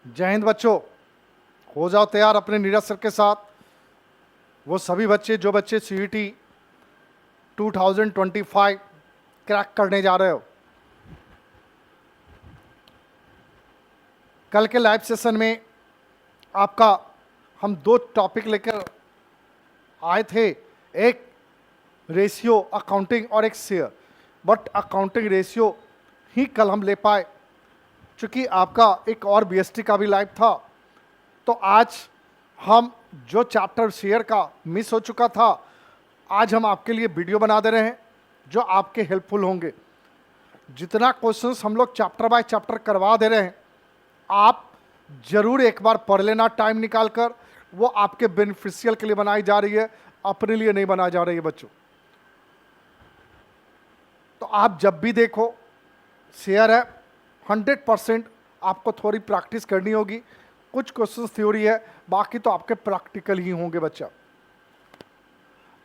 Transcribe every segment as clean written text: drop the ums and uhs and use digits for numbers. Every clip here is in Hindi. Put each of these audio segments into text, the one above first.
जय हिंद बच्चों, हो जाओ तैयार अपने नीरज सर के साथ। वो सभी बच्चे जो बच्चे सीईटी 2025 क्रैक करने जा रहे हो। कल के लाइव सेशन में आपका हम दो टॉपिक लेकर आए थे, एक रेशियो अकाउंटिंग और एक शेयर। बट अकाउंटिंग रेशियो ही कल हम ले पाए, चूंकि आपका एक और बीएसटी का भी लाइव था। तो आज हम जो चैप्टर शेयर का मिस हो चुका था, आज हम आपके लिए वीडियो बना दे रहे हैं जो आपके हेल्पफुल होंगे। जितना क्वेश्चंस हम लोग चैप्टर बाय चैप्टर करवा दे रहे हैं, आप जरूर एक बार पढ़ लेना टाइम निकाल कर। वो आपके बेनिफिशियल के लिए बनाई जा रही है, अपने लिए नहीं बनाई जा रही है बच्चों। तो आप जब भी देखो, शेयर है 100%, आपको थोड़ी प्रैक्टिस करनी होगी। कुछ क्वेश्चन थ्योरी है, बाकी तो आपके प्रैक्टिकल ही होंगे बच्चा।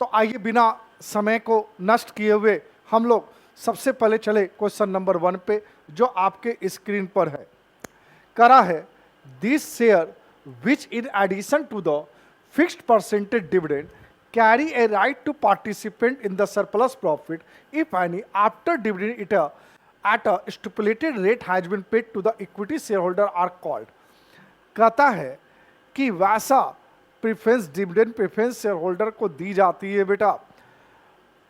तो आइए बिना समय को नष्ट किए हुए हम लोग सबसे पहले चले क्वेश्चन नंबर 1 पे, जो आपके स्क्रीन पर है। करा है, this share which in addition to the fixed percentage dividend carry a right to participate in the surplus profit if any after dividend it at a stipulated rate has been paid to the equity shareholder are called। कहता है कि वैसा preference dividend preference share holder को दी जाती है बेटा,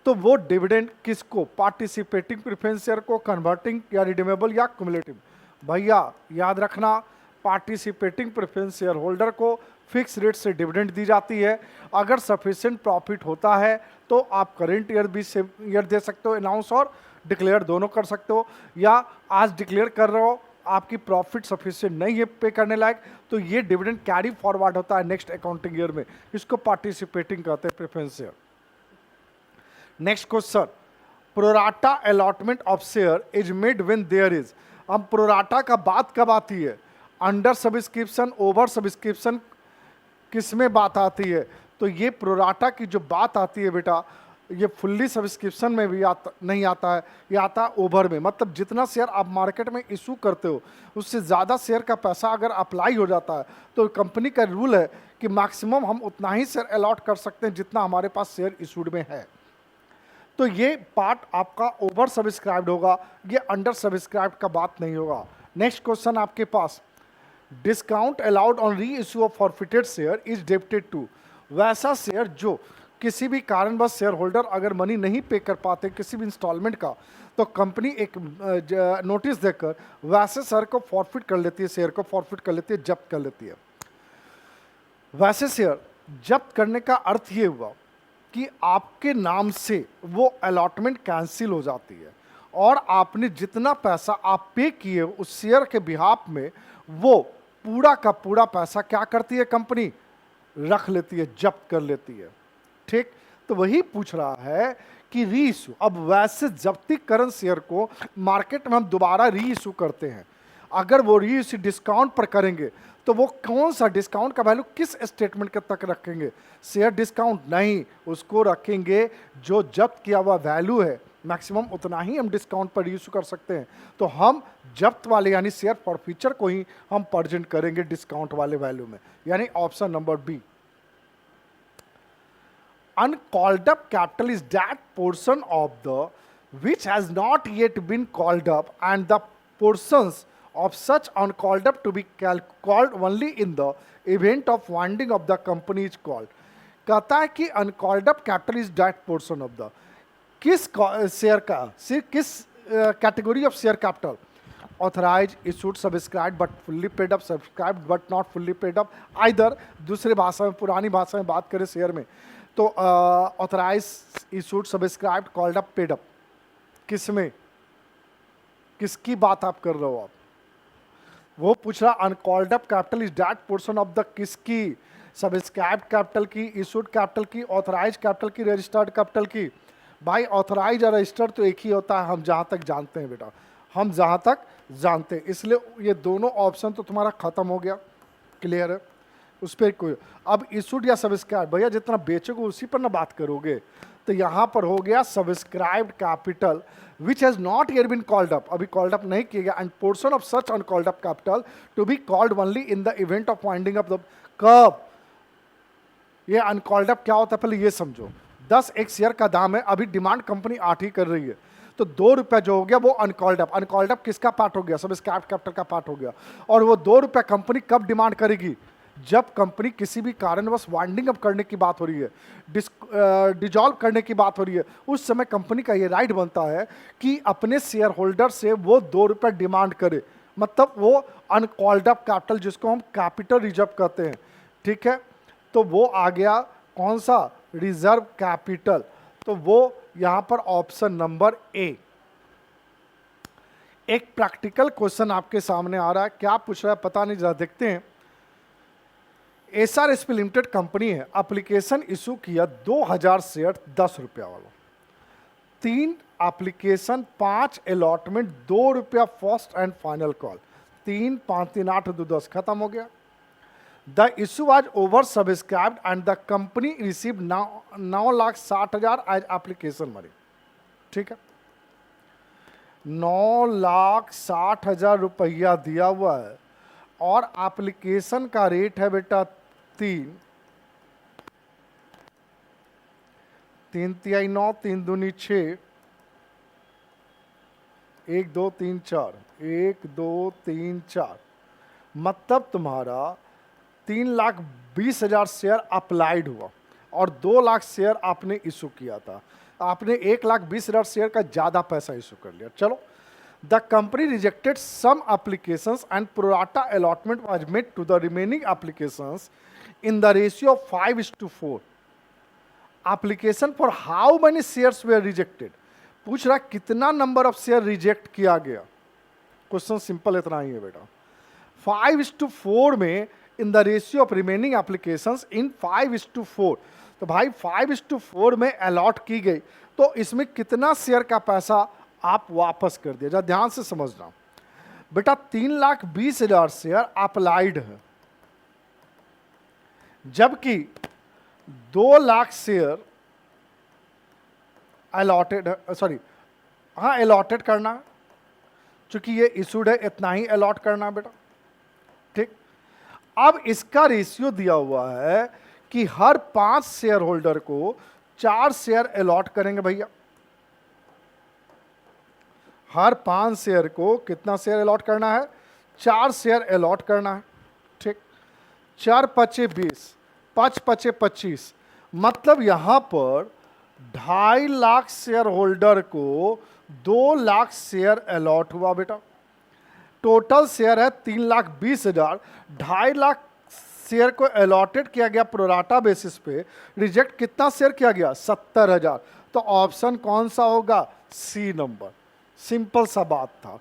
तो वो डिविडेंड किसको? पार्टिसिपेटिंग प्रेफरेंस शेयर को, कन्वर्टिंग या रिडीमेबल या क्युमुलेटिव। भैया याद रखना, पार्टिसिपेटिंग प्रेफरेंस शेयर होल्डर को फिक्स रेट से डिविडेंड दी जाती है। अगर सफिशिएंट प्रॉफिट होता है तो आप करेंट ईयर भी से ईयर दे सकते हो, अनाउंस और डिक्लेयर दोनों कर सकते हो। या आज डिक्लेयर कर रहे हो, आपकी प्रॉफिट सफिशिएंट नहीं है पे करने लायक, तो ये डिविडेंड कैरी फॉरवर्ड होता है नेक्स्ट अकाउंटिंग ईयर में। इसको पार्टिसिपेटिंग कहते हैं preference share. Next question, pro rata allotment of share is made when there is. अब प्रोराटा का बात कब आती है? अंडर सब्सक्रिप्शन, ओवर सब्सक्रिप्शन, किसमें बात आती है? तो ये प्रोराटा की जो बात आती है बेटा, ये फुल्ली सब्सक्रिप्शन में भी नहीं आता है, ये आता है ओवर में। मतलब जितना शेयर आप मार्केट में इशू करते हो, उससे ज़्यादा शेयर का पैसा अगर अप्लाई हो जाता है, तो कंपनी का रूल है कि मैक्सिमम हम उतना ही शेयर अलॉट कर सकते हैं जितना हमारे पास शेयर इशूड में है। तो ये पार्ट आपका ओवर सब्सक्राइब्ड होगा, ये अंडर सब्सक्राइब्ड का बात नहीं होगा। नेक्स्ट क्वेश्चन आपके पास, discount allowed on reissue of forfeited share is debited to. वैसा शेयर जो किसी भी कारणवश शेयर होल्डर अगर मनी नहीं पे कर पाते किसी भी इंस्टॉलमेंट का, तो कंपनी एक नोटिस देकर वैसे शेयर को फॉरफिट कर लेती है, शेयर को फॉरफिट कर लेती है, जब्त कर लेती है। वैसे शेयर जब्त करने का अर्थ ये हुआ कि आपके नाम से वो अलॉटमेंट कैंसिल हो जाती है और आपने जितना पैसा आप पे किए उस शेयर के बिहाफ में, वो पूरा का पूरा पैसा क्या करती है कंपनी? रख लेती है, जब्त कर लेती है। ठीक, तो वही पूछ रहा है कि री इशू। अब वैसे जब्तीकरण शेयर को मार्केट में हम दोबारा री इशू करते हैं। अगर वो री इशू डिस्काउंट पर करेंगे तो वो कौन सा डिस्काउंट का वैल्यू किस स्टेटमेंट के तक रखेंगे? शेयर डिस्काउंट नहीं, उसको रखेंगे जो जब्त किया हुआ वैल्यू है, मैक्सिमम उतना ही हम डिस्काउंट पर इशू कर सकते हैं। तो हम जब्त वाले यानी शेयर फॉरफीचर को ही हम प्रेजेंट करेंगे डिस्काउंट वाले वैल्यू में, यानी option number B. Uncalled up capital is that portion of the which has not yet been called up and the portions of such uncalled up to be called only in the event of winding of the company is called। कहता है कि uncalled up capital is that portion of the, किस शेयर का, किस category of share capital? Authorise, issued, subscribe but fully paid up, subscribe but not fully paid up. Either दूसरे भाषा में, पुरानी भाषा में बात करें शेयर में, तो authorise, issued, subscribe, called up, paid up, किसमें, किसकी बात आप कर रहे हो? आप वो पूछ रहा uncalled up capital is that portion of the, किसकी? सब्सक्राइब कैपिटल की, इशूड कैपिटल की, ऑथराइज कैपिटल की, रजिस्टर्ड कैपिटल की। भाई ऑथराइज और रजिस्टर्ड तो एक ही होता है, हम जहाँ तक जानते हैं बेटा, हम जहाँ तक जानते हैं। इसलिए ये दोनों ऑप्शन तो तुम्हारा खत्म हो गया, क्लियर है? उस पर कोई अब इशूड या सब्सक्राइब, भैया जितना बेचोगे उसी पर ना बात करोगे। तो यहां पर हो गया subscribed capital which has not yet been called up, अभी कॉल्ड अप नहीं किया गया, and portion of such uncalled up capital to be called only in the event of winding up the curve. ये अनकॉल्ड अप क्या होता है पहले ये समझो। 10 एक शेयर का दाम है, अभी डिमांड कंपनी 8 ही कर रही है, तो 2 रुपया जो हो गया वो अनकॉल्ड अप। अनकॉल्ड अप किसका पार्ट हो गया? सब्सक्राइब्ड कैपिटल का पार्ट हो गया। और वो 2 रुपया कंपनी कब डिमांड करेगी? जब कंपनी किसी भी कारणवश वाइंडिंग अप करने की बात हो रही है, डिजॉल्व करने की बात हो रही है, उस समय कंपनी का ये राइट बनता है कि अपने शेयर होल्डर से वो 2 रुपया डिमांड करे, मतलब वो अनकॉल्ड अप कैपिटल जिसको हम कैपिटल रिजर्व कहते हैं, ठीक है। तो वो आ गया कौन सा? Reserve capital. तो वो यहां पर ऑप्शन नंबर ए। एक प्रैक्टिकल क्वेश्चन आपके सामने आ रहा है, क्या पूछ रहा है पता नहीं, जरा देखते हैं। SRSP लिमिटेड कंपनी है, एप्लीकेशन इशू किया 2000 शेयर 10 रुपया वाला, 3 एप्लीकेशन 5 अलॉटमेंट 2 रुपया फर्स्ट एंड फाइनल कॉल, 3 5 3 8 2 10 खत्म हो गया। The issue was over subscribed and the company receive 9,60,000 as application money, ठीक है। 9,60,000 रुपया दिया हुआ है और एप्लीकेशन का रेट है बेटा 3 3 9 3 दूनी 6, 1 2 3 4, 1 2 3 4, मतलब तुम्हारा 3,20,000 शेयर अप्लाइड हुआ और 2 लाख शेयर आपने इशू किया था। आपने 1,20,000 शेयर का ज्यादा पैसा इशू कर लिया। चलो, the company rejected some applications and pro rata allotment was made to the remaining applications in the ratio of 5:4। Application for how many shares were rejected, पूछ रहा कितना नंबर ऑफ शेयर रिजेक्ट किया गया। क्वेश्चन सिंपल इतना ही है बेटा। 5:4 में इन the ratio of remaining applications इन 5:4, तो भाई 5:4 में अलॉट की गई, तो इसमें कितना शेयर का पैसा आप वापस कर दिया? जरा ध्यान से समझना बेटा। 3,20,000 शेयर अप्लाइड है, जबकि 2 लाख शेयर अलॉटेड है, सॉरी हाँ अलॉटेड करना है, चूंकि ये इशूड है इतना ही अलॉट करना है बेटा, ठीक। अब इसका रेशियो दिया हुआ है कि हर 5 शेयर होल्डर को 4 शेयर अलॉट करेंगे भैया। हर 5 शेयर को कितना शेयर अलॉट करना है? 4 शेयर अलॉट करना है, ठीक। 4 पचे 20, 5 पचे 25, मतलब यहां पर 2.5 लाख शेयर होल्डर को 2 लाख शेयर अलॉट हुआ बेटा। टोटल शेयर है 3,20,000, 2.5 लाख शेयर को अलॉटेड किया गया प्रोराटा बेसिस पे, रिजेक्ट कितना शेयर किया गया? 70,000। तो ऑप्शन कौन सा होगा? सी नंबर। सिंपल सा बात था।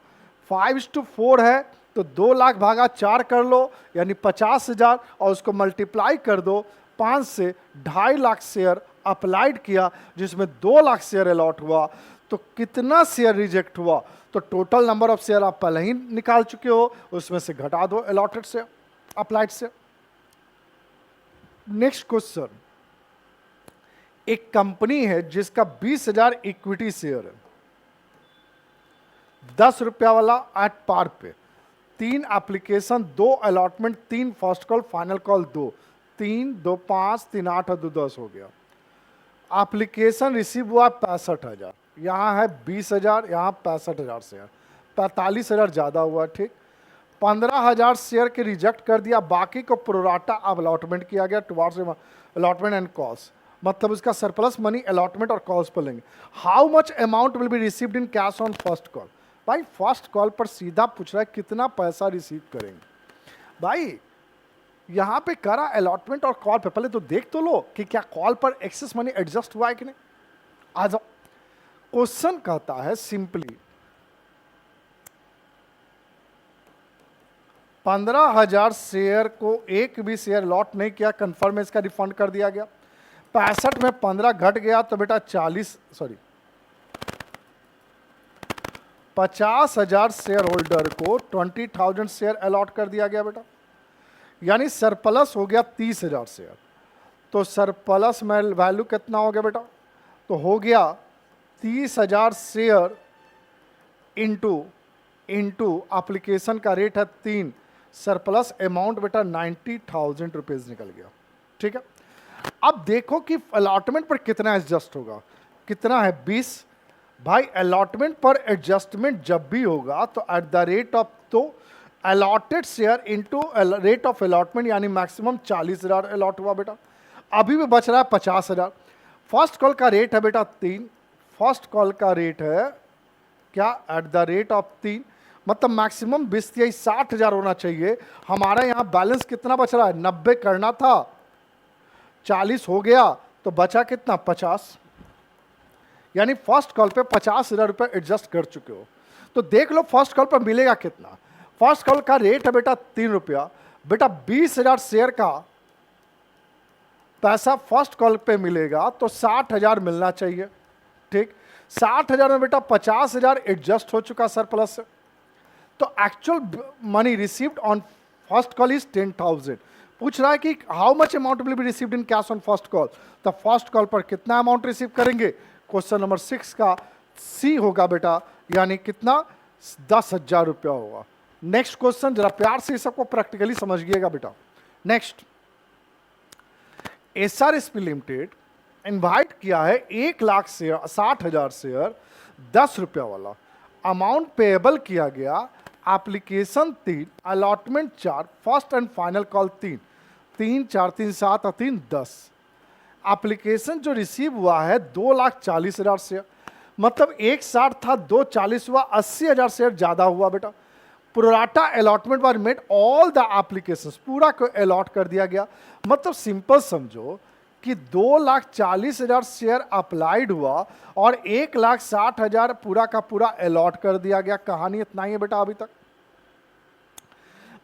5:4 है तो 2 लाख भागा 4 कर लो, यानी 50,000, और उसको मल्टीप्लाई कर दो 5 से। 2.5 लाख शेयर अप्लाइड किया जिसमें 2 लाख शेयर अलॉट हुआ, तो कितना शेयर रिजेक्ट हुआ? तो टोटल नंबर ऑफ शेयर आप पहले ही निकाल चुके हो, उसमें से घटा दो अलॉटेड से, अप्लाइड से। नेक्स्ट क्वेश्चन, एक कंपनी है जिसका 20,000 इक्विटी शेयर है, 10 रुपया वाला एट पार पे, 3 application 2 allotment 3 first call final call 2, 3 2 5 3 8 और 2 10 हो गया। एप्लीकेशन रिसीव हुआ 65,000, यहाँ है 20,000, यहाँ 65,000 शेयर, 45,000 ज़्यादा हुआ, ठीक। 15,000 शेयर के रिजेक्ट कर दिया, बाकी को प्रोराटा अब अलॉटमेंट किया गया टुवर्ड्स अलॉटमेंट एंड कॉल्स, मतलब उसका सरप्लस मनी अलॉटमेंट और कॉल्स पर लेंगे। How much amount will be received in cash on first call? भाई फर्स्ट कॉल पर सीधा पूछ रहा है कितना पैसा रिसीव करेंगे। भाई यहां पे करा अलॉटमेंट और कॉल पे, पहले तो देख तो लो कि क्या कॉल पर एक्सेस मनी एडजस्ट हुआ है कि नहीं। आ जाओ, क्वेश्चन कहता है सिंपली 15,000 शेयर को एक भी शेयर लॉट नहीं किया, कंफर्म इसका रिफंड कर दिया गया। 65 में 15 घट गया तो बेटा 50,000 शेयर होल्डर को 20,000 शेयर अलॉट कर दिया गया बेटा, यानी सरप्लस हो गया 30,000 शेयर। तो सरप्लस में वैल्यू कितना हो गया बेटा? तो हो गया 30,000 शेयर इंटू एप्लीकेशन का रेट है 3, सरप्लस अमाउंट बेटा 90,000 रुपीज निकल गया। ठीक है, अब देखो कि अलॉटमेंट पर कितना एडजस्ट होगा, कितना है 20। भाई अलॉटमेंट पर एडजस्टमेंट जब भी होगा तो एट द रेट ऑफ, तो allotted share into rate of allotment यानी मैक्सिमम 40,000 अलॉट हुआ बेटा। अभी भी बच रहा है 50,000। फर्स्ट कॉल का रेट है बेटा 3, फर्स्ट कॉल का रेट है क्या, एट द रेट ऑफ 3, मतलब मैक्सिमम 60,000 होना चाहिए। हमारा यहाँ बैलेंस कितना बच रहा है, 90 करना था, 40 हो गया तो बचा कितना 50, यानी फर्स्ट कॉल पे 50,000 रुपये एडजस्ट कर चुके हो। तो देख लो फर्स्ट कॉल पर मिलेगा कितना। फर्स्ट कॉल का रेट है बेटा 3 रुपया, बेटा 20,000 शेयर का पैसा फर्स्ट कॉल पे मिलेगा तो 60,000 मिलना चाहिए। ठीक, 60,000 में बेटा 50,000 एडजस्ट हो चुका सरप्लस से। तो actual money received on first call is 10,000। पूछ रहा है कि how much amount will be received in cash on first call, तो फर्स्ट कॉल पर कितना अमाउंट रिसीव करेंगे, क्वेश्चन नंबर 6 का सी होगा बेटा, यानी कितना 10,000 रुपया होगा। नेक्स्ट क्वेश्चन, जरा प्यार से सबको प्रैक्टिकली समझिएगा बेटा। नेक्स्ट, SRSP लिमिटेड इनवाइट किया है 1,00,000 शेयर, 60,000 शेयर 10 रुपया वाला, अमाउंट पेएबल किया गया, application 3, allotment 4, first and final call 3, 3 4 3 7 और 3 10। एप्लीकेशन जो रिसीव हुआ है 2,40,000 शेयर, मतलब 1,60 था 2,40 हुआ, 80,000 शेयर ज्यादा हुआ बेटा। Pro rata allotment was made, all the applications पूरा को अलॉट कर दिया गया। मतलब सिंपल समझो कि 2,40,000 शेयर अप्लाइड हुआ और 1,60,000 पूरा का पूरा अलॉट कर दिया गया। कहानी इतना ही है बेटा अभी तक।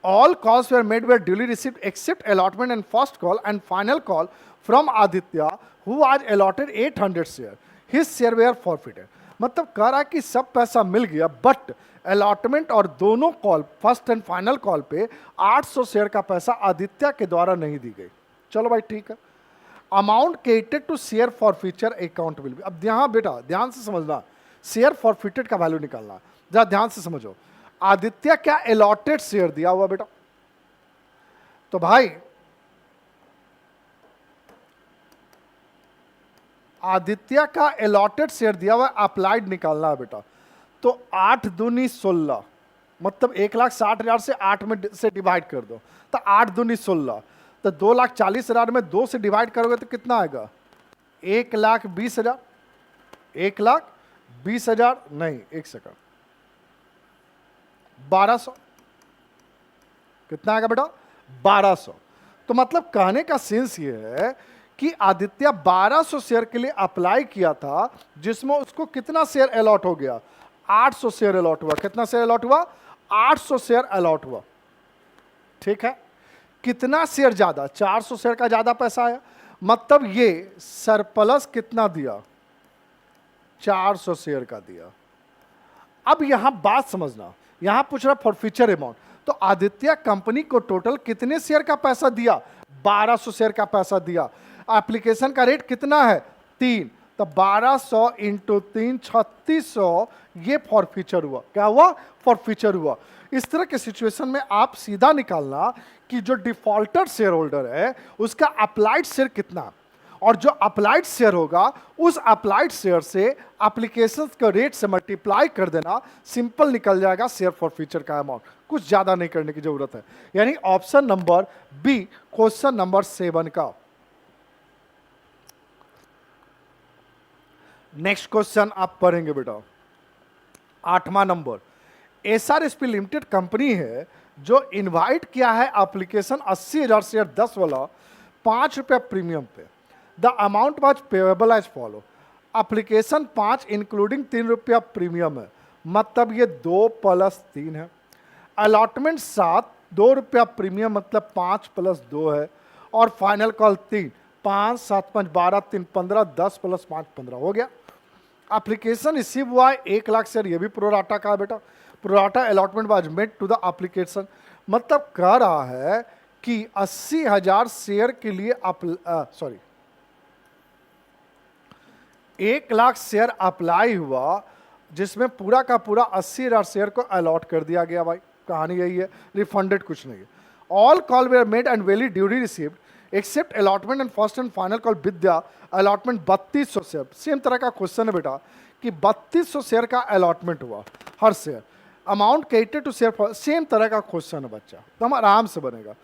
All calls were made were duly received except allotment and first call and final call from Aditya who was allotted 800 share. His share were forfeited. मतलब कह रहा है कि सब पैसा मिल गया बट अलॉटमेंट और दोनों call first and final call पे 800 शेयर का पैसा आदित्य के द्वारा नहीं दी गई। चलो भाई ठीक है। Amount credited to share forfeiture account will be, अब यहाँ बेटा ध्यान से समझना, शेयर फॉरफिटेड का वैल्यू निकालना, जरा ध्यान से समझो। आदित्य क्या अलॉटेड शेयर दिया हुआ बेटा, तो भाई आदित्य का अलॉटेड शेयर दिया हुआ, अप्लाइड निकालना है बेटा। तो 8 दूनी 16, मतलब 1,60,000 से 8 में से डिवाइड कर दो, तो 8 दूनी 16, तो 2,40,000 में 2 से डिवाइड करोगे तो कितना आएगा, 1,20,000। 1,20,000 नहीं, एक सेकंड, 1,200 कितना आएगा बेटा, 1,200। तो मतलब कहने का सेंस ये है कि आदित्य 1,200 शेयर के लिए अप्लाई किया था, जिसमें उसको कितना शेयर अलॉट हो गया, 800 शेयर अलॉट हुआ। कितना शेयर अलॉट हुआ, 800 शेयर अलॉट हुआ। ठीक है, कितना शेयर ज्यादा, 400 शेयर का ज्यादा पैसा आया, मतलब ये सरप्लस कितना दिया, 400 शेयर का दिया। अब यहां बात समझना, यहां पूछ रहा फॉरफीचर अमाउंट, तो आदित्य कंपनी को टोटल कितने शेयर का पैसा दिया, 1,200 शेयर का पैसा दिया। एप्लीकेशन का रेट कितना है 3, तो 1,200 इंटू 3 3,600, ये फॉरफीचर हुआ। क्या हुआ, फॉरफीचर हुआ। इस तरह के सिचुएशन में आप सीधा निकालना कि जो डिफॉल्टर शेयर होल्डर है उसका अप्लाइड शेयर कितना, और जो अप्लाइड शेयर होगा उस अप्लाइड शेयर से एप्लीकेशन के रेट से मल्टीप्लाई कर देना, सिंपल निकल जाएगा शेयर फॉरफीचर का अमाउंट। कुछ ज्यादा नहीं करने की जरूरत है। यानी option number B question number 7 का। नेक्स्ट क्वेश्चन आप पढ़ेंगे बेटा, 8वां नंबर। SRSP लिमिटेड कंपनी है जो इनवाइट किया है एप्लीकेशन 80,000 शेयर 10 वाला, 5 रुपया प्रीमियम पे। The amount was payable as follow, application 5 including 3 रुपया प्रीमियम है, मतलब ये 2 + 3 है। अलॉटमेंट 7, 2 रुपया प्रीमियम, मतलब 5 + 2 है, और फाइनल कॉल 3, 5 7 5 12 3 15, 10 + 5 15 हो गया। एप्लीकेशन रिसीव हुआ है 1,00,000 शेयर, ये भी प्रोराटा का है बेटा। Pro rata allotment was made to the application, मतलब कह रहा है कि 80,000 शेयर के लिए 1 लाख शेयर अप्लाई हुआ, जिसमें पूरा का पूरा 80,000 शेयर को अलॉट कर दिया गया भाई। कहानी यही है, रिफंडेड कुछ नहीं है। All call where made and valley duly received except allotment and first and final call Vidya allotment 3200 share. Same तरह का क्वेश्चन है बेटा कि 3200 शेयर का अलॉटमेंट हुआ हर share, amount credited to share, same तरह का क्वेश्चन है बच्चा, तो हम आराम से बनेगा।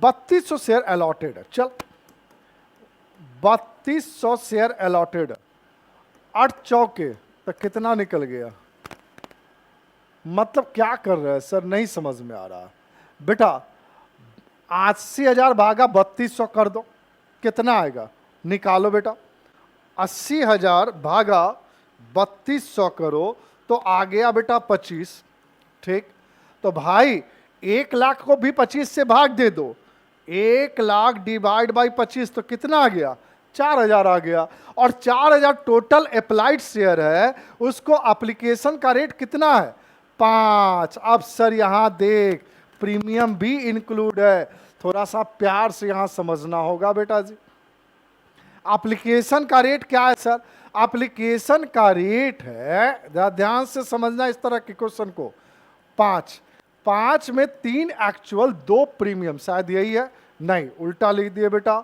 3200 शेयर अलॉटेड है, चल 3200 शेयर अलॉटेड, 8 चौके तो कितना निकल गया? मतलब क्या कर रहे हैं सर, नहीं समझ में आ रहा बेटा। 80,000 भागा 3200 कर दो, कितना आएगा? निकालो बेटा। 80,000 भागा 3200 करो तो आ गया बेटा 25। ठीक, तो भाई 1 लाख को भी 25 से भाग दे दो, 1 लाख डिवाइड बाई 25 तो कितना आ गया? 4,000 आ गया। और 4,000 टोटल अप्लाइड शेयर है, उसको एप्लीकेशन का रेट कितना है? 5। अब सर यहां देख, प्रीमियम भी इंक्लूड है, थोड़ा सा प्यार से यहां समझना होगा बेटा जी। एप्लीकेशन का रेट क्या है सर? एप्लीकेशन का रेट है, ध्यान से समझना इस तरह के क्वेश्चन को, 5 में 3 एक्चुअल 2 प्रीमियम, शायद यही है, नहीं उल्टा लिख दिए बेटा,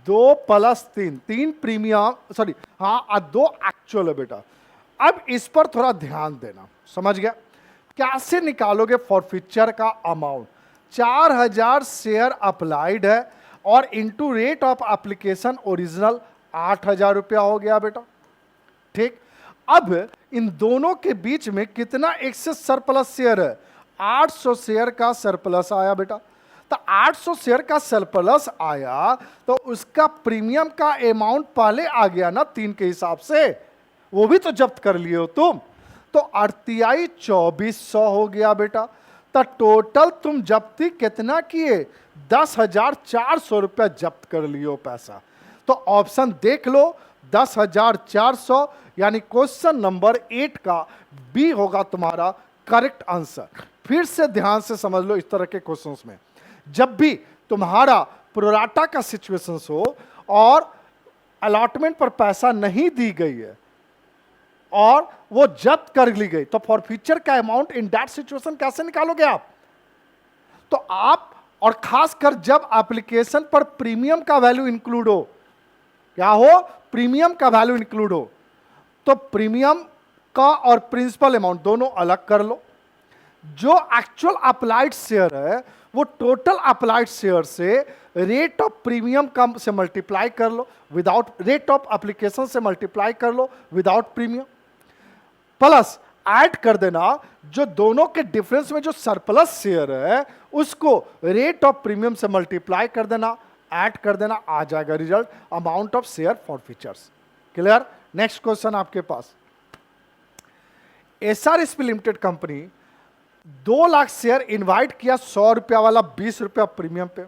2 + 3 प्रीमियम, सॉरी हाँ 2 एक्चुअल है बेटा। अब इस पर थोड़ा ध्यान देना, समझ गया? कैसे निकालोगे फॉरफीचर का अमाउंट? 4,000 शेयर अप्लाइड है और into rate of application original 8,000 रुपया हो गया बेटा। ठीक, अब इन दोनों के बीच में कितना एक्सेस सरप्लस शेयर है? 800 शेयर का सरप्लस आया बेटा। तो 800 शेयर का सरप्लस आया तो उसका प्रीमियम का अमाउंट पहले आ गया ना 3 के हिसाब से, वो भी तो जब्त कर लिए हो तुम, तो RTI 2400 हो गया बेटा। तो टोटल तुम जब्ती कितना किए? 10,400 रुपया जब्त कर लियो पैसा। तो ऑप्शन देख लो 10,400, यानी क्वेश्चन नंबर 8 का बी होगा तुम्हारा करेक्ट आंसर। फिर से ध्यान से समझ लो, इस तरह के क्वेश्चंस में जब भी तुम्हारा प्रोराटा का सिचुएशन हो और अलॉटमेंट पर पैसा नहीं दी गई है और वो जब्त कर ली गई, तो फॉरफीचर का अमाउंट इन दैट सिचुएशन कैसे निकालोगे आप? तो आप, और खासकर जब एप्लीकेशन पर प्रीमियम का वैल्यू इंक्लूड हो, क्या हो? प्रीमियम का वैल्यू इंक्लूड हो, तो प्रीमियम का और प्रिंसिपल अमाउंट दोनों अलग कर लो। जो एक्चुअल अप्लाइड शेयर है वो टोटल अप्लाइड शेयर से रेट ऑफ प्रीमियम कम से मल्टीप्लाई कर लो, विदाउट रेट ऑफ एप्लीकेशन से मल्टीप्लाई कर लो विदाउट प्रीमियम, प्लस ऐड कर देना जो दोनों के डिफरेंस में जो सरप्लस शेयर है उसको रेट ऑफ प्रीमियम से मल्टीप्लाई कर देना, ऐड कर देना, आ जाएगा result amount of share forfeitures. Clear? Next question आपके पास, SRSP limited company 2 lakh share invite किया 100 रुपया वाला 20 रुपया प्रीमियम पे,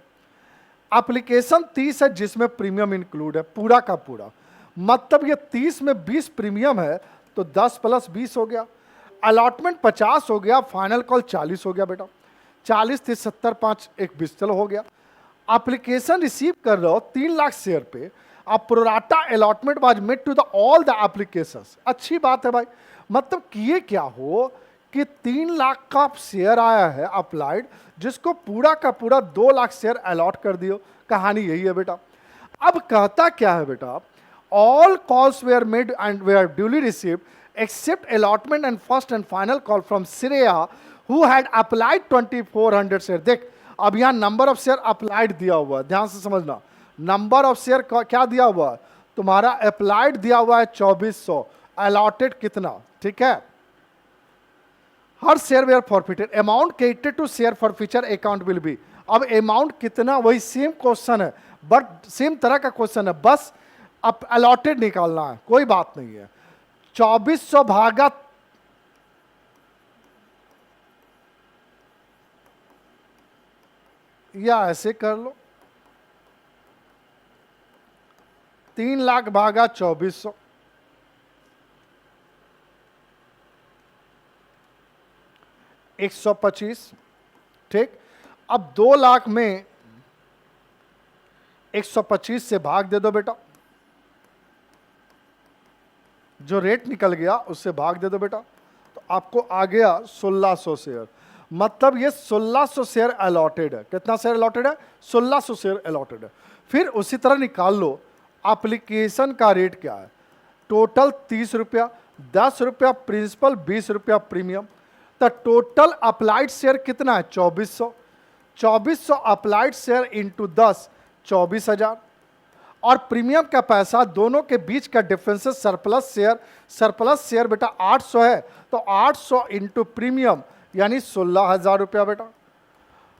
एप्लीकेशन 30 है जिसमें प्रीमियम इंक्लूड है पूरा का पूरा, मतलब ये 30 में 20 प्रीमियम है तो 10 + 20 हो गया, अलॉटमेंट 50 हो गया, फाइनल कॉल 40 हो गया बेटा, 40 + 70 5 1 20 चलो हो गया। एप्लीकेशन रिसीव कर रहे हो 3 लाख शेयर पे, अब pro rata allotment was made to the all the applications. अच्छी बात है भाई, मतलब किए क्या हो कि 3 लाख का शेयर आया है अप्लाइड, जिसको पूरा का पूरा 2 लाख शेयर अलॉट कर दियो। कहानी यही है बेटा। अब कहता क्या है बेटा, all calls were made and were duly received except allotment and first and final call from Shreya who had applied 2400 share. देख अब यहां नंबर ऑफ शेयर अप्लाइड दिया हुआ है, ध्यान से समझना, नंबर ऑफ शेयर क्या दिया हुआ है तुम्हारा? अप्लाइड दिया हुआ है 2400, अलॉटेड कितना? ठीक है, हर share were forfeited, amount credited to share forfeiture account will be. अब अमाउंट कितना, वही सेम क्वेश्चन है, बट सेम तरह का क्वेश्चन है, बस अब अलॉटेड निकालना है, कोई बात नहीं है। 2400 भागा या ऐसे कर लो, 3 लाख भागा 2400, 125। ठीक, अब 2 लाख में 125 से भाग दे दो बेटा, जो रेट निकल गया उससे भाग दे दो बेटा, तो आपको आ गया 1600 शेयर। मतलब ये 1600 शेयर अलॉटेड है। कितना शेयर अलॉटेड है? 1600 शेयर अलॉटेड है। फिर उसी तरह निकाल लो एप्लीकेशन का रेट क्या है। टोटल 30 रुपया, 10 रुपया प्रिंसिपल, 20 रुपया प्रीमियम। तो टोटल अप्लाइड शेयर कितना है? 2400। 2400 अप्लाइड शेयर इंटू 10, 24,000। और प्रीमियम का पैसा, दोनों के बीच का डिफरेंस है सरप्लस शेयर। सरप्लस शेयर बेटा 800 है, तो 800 इंटू प्रीमियम यानी 16,000 रुपया बेटा।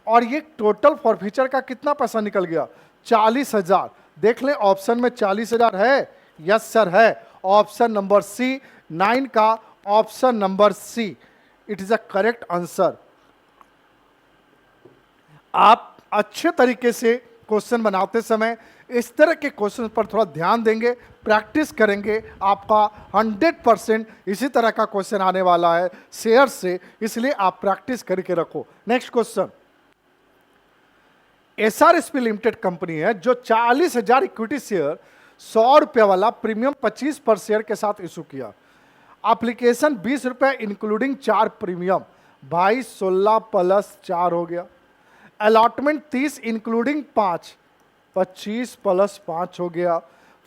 और ये टोटल फॉरफीचर का कितना पैसा निकल गया? 40,000। देख लें ऑप्शन में 40,000 है? यस सर है। ऑप्शन नंबर सी, 9 का option number C, it is a correct answer. आप अच्छे तरीके से क्वेश्चन बनाते समय इस तरह के क्वेश्चन पर थोड़ा ध्यान देंगे, प्रैक्टिस करेंगे, आपका 100% इसी तरह का क्वेश्चन आने वाला है शेयर से, इसलिए आप प्रैक्टिस करके रखो। नेक्स्ट क्वेश्चन, एसआरएसपी लिमिटेड कंपनी है जो 40,000 इक्विटी शेयर 100 रुपये वाला प्रीमियम 25 पर शेयर के साथ इशू किया। एप्लीकेशन 20 रुपये इंक्लूडिंग 4 प्रीमियम, भाई 16 प्लस 4 हो गया। अलॉटमेंट 30 इंक्लूडिंग 5, 25 प्लस 5 हो गया।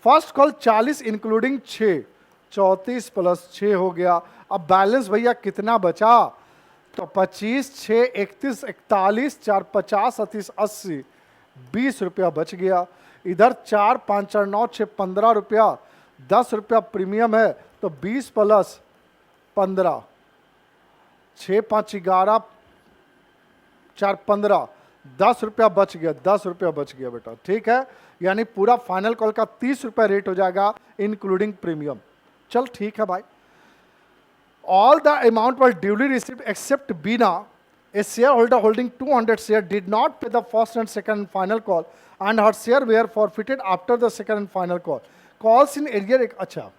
फर्स्ट कॉल 40 इंक्लूडिंग 6, 34 प्लस 6 हो गया। अब बैलेंस भैया कितना बचा? तो 25, 6, 31, 41, 4, 50, 38, 80, 20 रुपया बच गया। इधर 4, 5, 4, 9, 6, 15 रुपया, 10 रुपया प्रीमियम है, तो 20 प्लस 15, 6, 5, 11, 4, 15, 10 रुपया बच गया। 10 रुपया बच गया बेटा, ठीक है। यानी पूरा फाइनल कॉल का 30 रुपया रेट हो जाएगा इंक्लूडिंग प्रीमियम। चल ठीक है भाई। All the amount was duly received except Bina, a shareholder holding 200 shares, did not pay the first and second and final call, and her share were forfeited after the second and final call. Calls in arrear एक अच्छा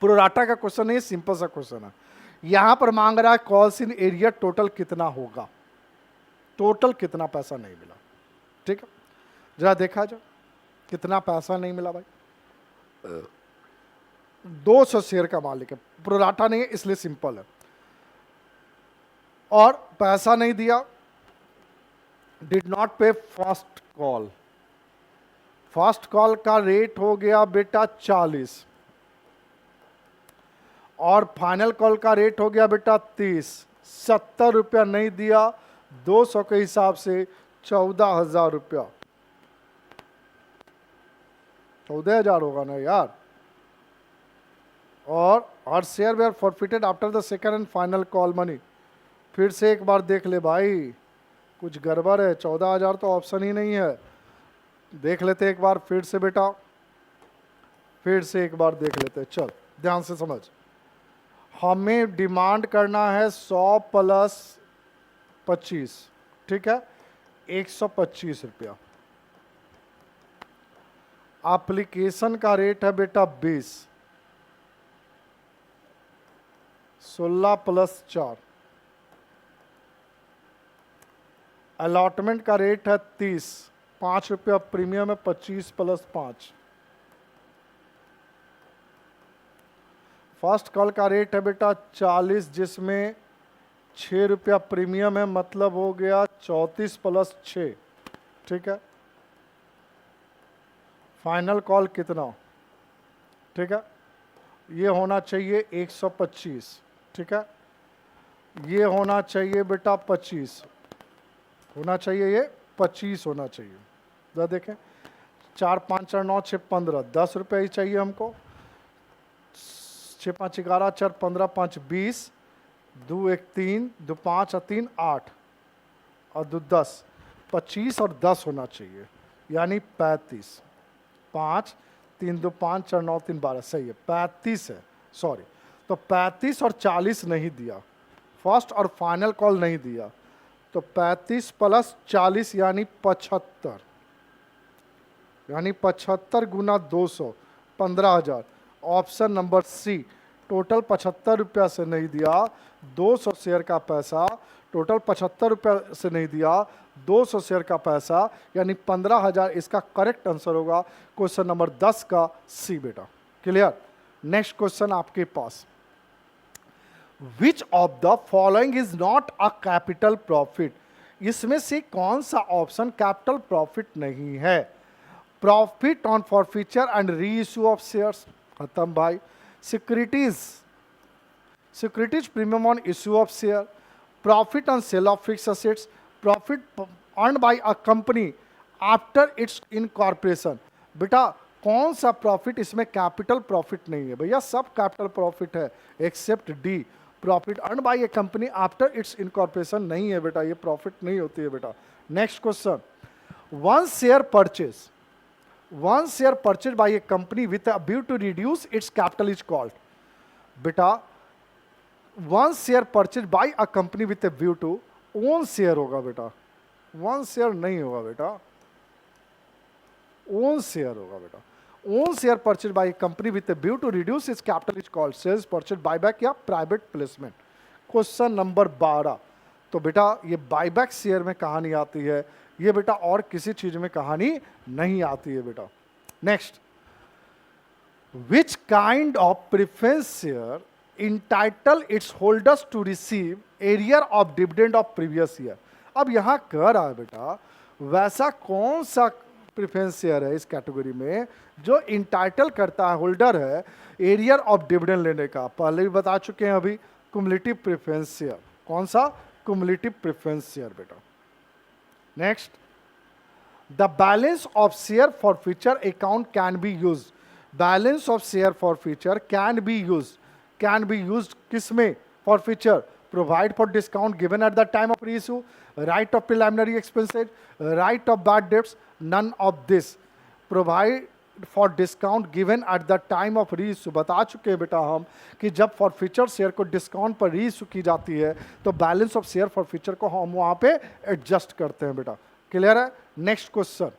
प्रोराटा का क्वेश्चन नहीं, सिंपल सा क्वेश्चन है। यहां पर मांग रहा है कॉल्स इन एरियर टोटल कितना होगा, टोटल कितना पैसा नहीं मिला। ठीक है, जरा देखा जाओ कितना पैसा नहीं मिला भाई। 200 शेयर का मालिक है, प्रोराटा नहीं है इसलिए सिंपल है। और पैसा नहीं दिया, डिड नॉट पे फर्स्ट कॉल। फर्स्ट कॉल का रेट हो गया बेटा 40 और फाइनल कॉल का रेट हो गया बेटा 30। 70 रुपया नहीं दिया, 200 के हिसाब से 14,000 रुपया। 14,000 होगा ना यार। और हर share were forfeited after the second and final call money. फिर से एक बार देख ले भाई, कुछ गड़बड़ है। 14,000 तो ऑप्शन ही नहीं है। देख लेते एक बार फिर से बेटा, फिर से एक बार देख लेते। चल ध्यान से समझ, हमें डिमांड करना है 100 प्लस 25, ठीक है, 125 रुपया। एप्लीकेशन का रेट है बेटा 20, 16 प्लस 4। अलॉटमेंट का रेट है 30, 5 रुपया प्रीमियम है, 25 प्लस 5। फर्स्ट कॉल का रेट है बेटा 40, जिसमें 6 रुपया प्रीमियम है, मतलब हो गया 34 प्लस 6। ठीक है, फाइनल कॉल कितना? ठीक है, ये होना चाहिए 125। ठीक है, ये होना चाहिए बेटा 25 होना चाहिए, ये 25 होना चाहिए। जरा देखें, 4, 5, 4, 9, 6, 15, 10 रुपये ही चाहिए हमको। 6, 5, 11, 4, 15, 5, 20, 2, 1, 3, 2, 5 और 3, 8 और 2, 10, 25 और 10 होना चाहिए, यानी 35। 5, 3, 2, 5, 4, 9, 3, 12, सही है, 35 है, सॉरी। तो 35 और 40 नहीं दिया, फर्स्ट और फाइनल कॉल नहीं दिया, तो 35 प्लस 40 यानी 75, यानी 75 गुना 200, 15,000। ऑप्शन नंबर सी, टोटल 75 रुपया से नहीं दिया, 200 शेयर का पैसा, टोटल 75 रुपया से नहीं दिया, 200 शेयर का पैसा, यानी 15,000 इसका करेक्ट आंसर होगा क्वेश्चन नंबर 10 का सी बेटा। क्लियर? नेक्स्ट क्वेश्चन आपके पास, which of the following is not a capital profit, इसमें से कौन सा ऑप्शन कैपिटल प्रॉफिट नहीं है? Profit on forfeiture and reissue of shares, खत्म भाई। Securities, securities premium on issue of share, profit on sale of fix assets, profit earn by a company after its incorporation. बेटा कौन सा प्रॉफिट इसमें कैपिटल प्रॉफिट नहीं है? भैया सब कैपिटल प्रॉफिट है except D, profit earn by a company after its incorporation नहीं है बेटा, ये प्रॉफिट नहीं होती है बेटा। Next question, one share purchase, one share purchase by a company with a view to reduce its capital is called. बेटा one share purchase by a company with a view to, own share होगा बेटा, वन शेयर नहीं होगा बेटा, ओन शेयर होगा बेटा। Own share purchase by company with a view to reduce its capital is called shares purchase buyback या प्राइवेट प्लेसमेंट। क्वेश्चन नंबर 12, तो बेटा ये बायबैक शेयर में कहानी आती है, ये बेटा और किसी चीज में कहानी नहीं आती है बेटा। Next, which kind of preference share entitle its holders to receive arrear of dividend of previous year. अब यहां कह रहा है बेटा वैसा कौन सा प्रेफरेंस शेयर है इस कैटेगरी में जो इंटाइटल करता है, होल्डर है एरियर ऑफ डिविडेंड लेने का? पहले भी बता चुके हैं अभी, कुमुलेटिव प्रेफरेंस शेयर। कौन सा? कुमुलेटिव प्रेफरेंस शेयर बेटा। Next, the balance of share for future account can be use, balance of share for future can be use, can be use किसमें? For future, provide for discount given at the time of reissue, write off preliminary expenses, write off bad debts, none of this. Provide for discount given at the time of reissue, बता चुके हैं बेटा हम कि जब फॉर फ्यूचर शेयर को डिस्काउंट पर रीइश्यू की जाती है तो balance of share for future को हम वहां पे एडजस्ट करते हैं बेटा। क्लियर है? नेक्स्ट क्वेश्चन,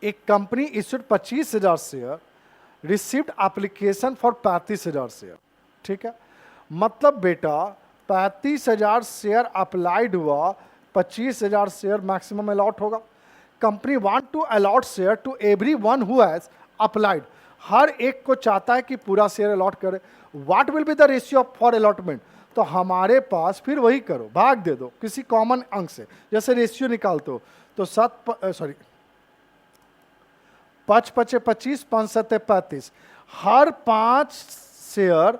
एक company issued 25,000 share, received application for 35,000 share. ठीक है, मतलब बेटा 35,000 शेयर अप्लाइड हुआ, 25,000 शेयर मैक्सिमम अलॉट होगा। Company want to allot share to every one who has applied, हर एक को चाहता है कि पूरा शेयर अलॉट करे। What will be the ratio for allotment? तो हमारे पास फिर वही करो, भाग दे दो किसी कॉमन अंक से, जैसे रेशियो निकालते हो तो 5 पचे 25, 5 सत्ते 35, हर 5 शेयर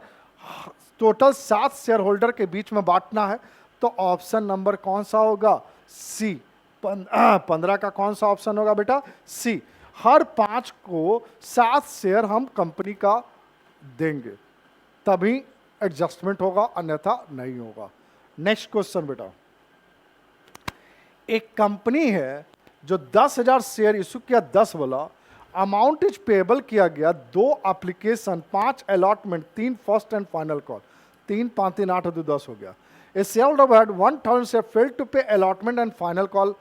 टोटल 7 शेयर होल्डर के बीच में बांटना है। तो ऑप्शन नंबर कौन सा होगा? सी। 15 का कौन सा ऑप्शन होगा बेटा? सी। हर 5 को 7 शेयर हम कंपनी का देंगे, तभी एडजस्टमेंट होगा, अन्यथा नहीं होगा। नेक्स्ट क्वेश्चन बेटा, एक कंपनी है जो 10,000 शेयर इशू किया, 10 वाला, अमाउंट इज पेबल किया गया, 2 application, 5 allotment, 3 first and final call, 3 5 3 8 2 10 हो गया। A shareholder had 1,000 share failed to pay allotment and final call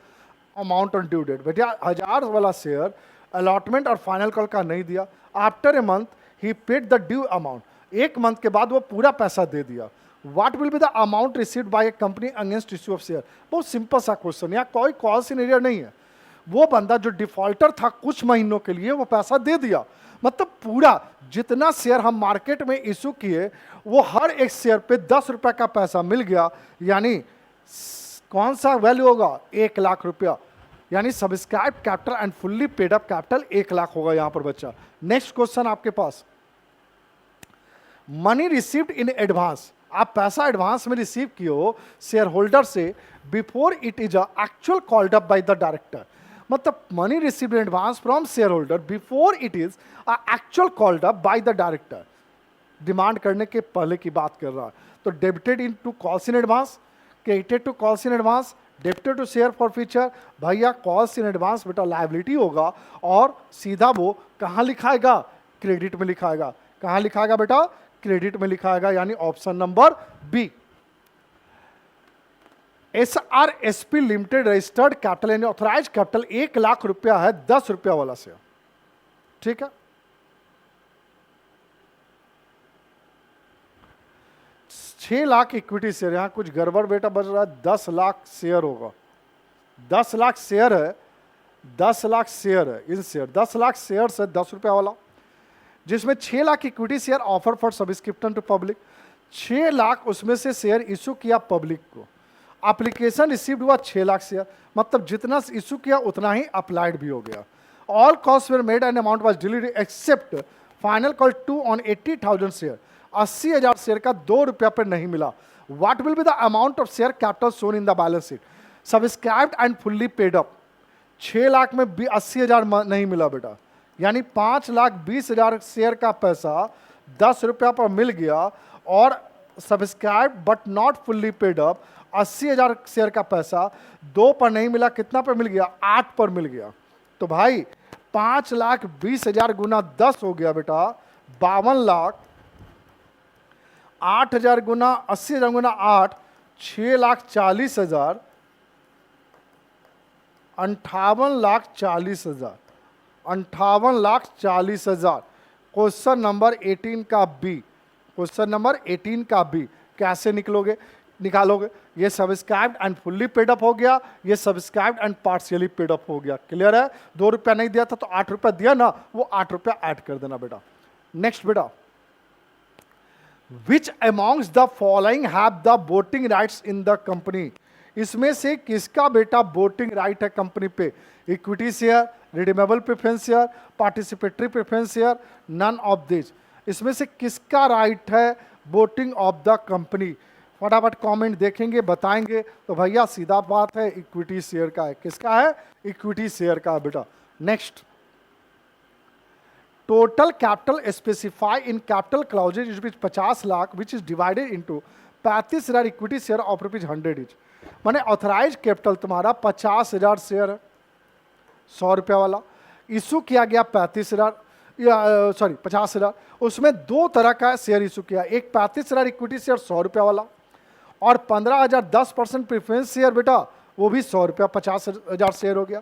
amount on due date. बेटा 1000 वाला शेयर अलॉटमेंट और फाइनल कॉल का नहीं दिया, आफ्टर ए मंथ ही paid the due amount, 1 month के बाद वो पूरा पैसा दे दिया। What will be the amount received by a company against issue of share? बहुत सिंपल सा क्वेश्चन, यहाँ कोई कॉल सिनेरियो नहीं है। वो बंदा जो डिफॉल्टर था कुछ महीनों के लिए वो पैसा दे दिया, मतलब पूरा जितना शेयर हम मार्केट में इशू किए वो हर एक शेयर पे 10 रुपए का पैसा मिल गया, यानी कौन सा वैल्यू होगा? 1 लाख रुपया, यानी subscribe capital and fully paid up capital 1 lakh होगा यहां पर बच्चा। नेक्स्ट क्वेश्चन आपके पास, मनी रिसीव्ड इन एडवांस, आप पैसा एडवांस में रिसीव किए हो शेयर होल्डर से before it is actual called up by the director, मतलब money received in advance from shareholder before it is actual called up by the director, demand करने के पहले की बात कर रहा है। तो debited in to calls in advance, credited to calls in advance, debited to share for future. भैया कॉल्स इन एडवांस बेटा लायबिलिटी होगा और सीधा वो कहाँ लिखाएगा? क्रेडिट में लिखाएगा। कहाँ लिखाएगा बेटा? क्रेडिट में लिखाएगा, यानी option number B. SRSP limited registered capital यानी ऑथराइज कैपिटल 1 लाख रुपया है, 10 रुपया वाला शेयर। ठीक है, 6 लाख इक्विटी शेयर, यहां कुछ गड़बड़ बेटा बच रहा है, 10 लाख शेयर होगा, 10 लाख शेयर है, 10 लाख शेयर है इन शेयर, 10 लाख शेयर है 10 रुपया वाला। जिसमें 6 lakh equity share offer for subscription to public, 6 lakh उसमें से शेयर इशू किया पब्लिक को, एप्लीकेशन रिसीव्ड हुआ 6 लाख शेयर, मतलब जितना इशू किया उतना ही अप्लाइड भी हो गया। All cost were made and amount was deleted except final call 2 on 80,000 share, 80,000 share का 2 रुपया पर नहीं मिला। What will be the amount of share capital shown in the balance sheet, subscribed and fully paid up. 6 lakh में 80,000 नहीं मिला बेटा, यानी 5,20,000 शेयर का पैसा 10 रुपया पर मिल गया, और subscribe but not fully paid up 80,000 share का पैसा 2 पर नहीं मिला, कितना पर मिल गया, 8 पर मिल गया। तो भाई 5,20,000 गुना 10 हो गया बेटा 52 लाख, 8,000 गुना 80,000 गुना 8 6,40,000, 58,40,000, 58,40,000। क्वेश्चन नंबर 18 का बी, क्वेश्चन नंबर 18 का बी कैसे निकालोगे? ये subscribed and fully paid up हो गया, ये subscribed and partially paid up हो गया। क्लियर है? 2 रुपया नहीं दिया था तो 8 रुपया दिया ना, वो 8 रुपया ऐड कर देना बेटा। नेक्स्ट बेटा, which amongst the following have the voting rights in the company, इसमें से किसका बेटा वोटिंग राइट है कंपनी पे? Equity share, redeemable preference share, participatory preference share, none of this. इसमें से किसका राइट है वोटिंग ऑफ द कंपनी? फटाफट कमेंट देखेंगे, बताएंगे। तो भैया सीधा बात है, इक्विटी शेयर का है। किसका है? इक्विटी शेयर का है बेटा। Next, total capital specify in capital clauses is 50 lakh which is divided into 35,000 equity share of ₹100 each. माने ऑथराइज कैपिटल तुम्हारा 50,000 शेयर है, 100 रुपया वाला। इशू किया गया 50,000, उसमें 2 तरह का शेयर इशू किया, एक 35,000 इक्विटी शेयर 100 रुपया वाला, और 15,000 10% प्रेफरेंस शेयर बेटा, वो भी 100 रुपया, 50,000 शेयर हो गया।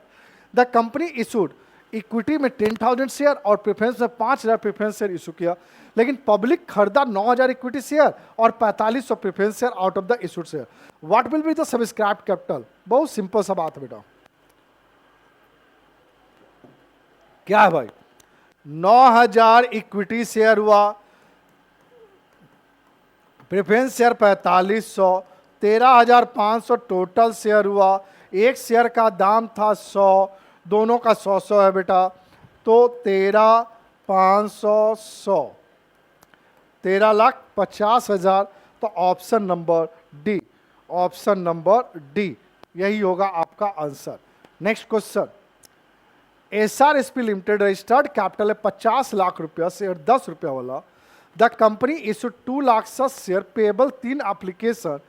द कंपनी इशूड इक्विटी में 10,000 शेयर और प्रेफरेंस में 5,000 प्रेफरेंस शेयर इशू किया, लेकिन पब्लिक खरीदा 9,000 इक्विटी शेयर और 4,500 preference share out of the issued share. What will be the subscribed capital? बहुत सिंपल सा बात है बेटा, क्या है भाई? 9,000 इक्विटी शेयर हुआ, प्रेफरेंस शेयर 4,500, 13,500 टोटल शेयर हुआ, एक शेयर का दाम था 100, दोनों का 100 है बेटा, तो 13,500 100, 13,50,000। तो option number D, option number D यही होगा आपका answer. Next question, SRSP limited registered capital है 50 लाख रुपया, शेयर 10 रुपया वाला। The company issue 2 lakh share payable 3 application,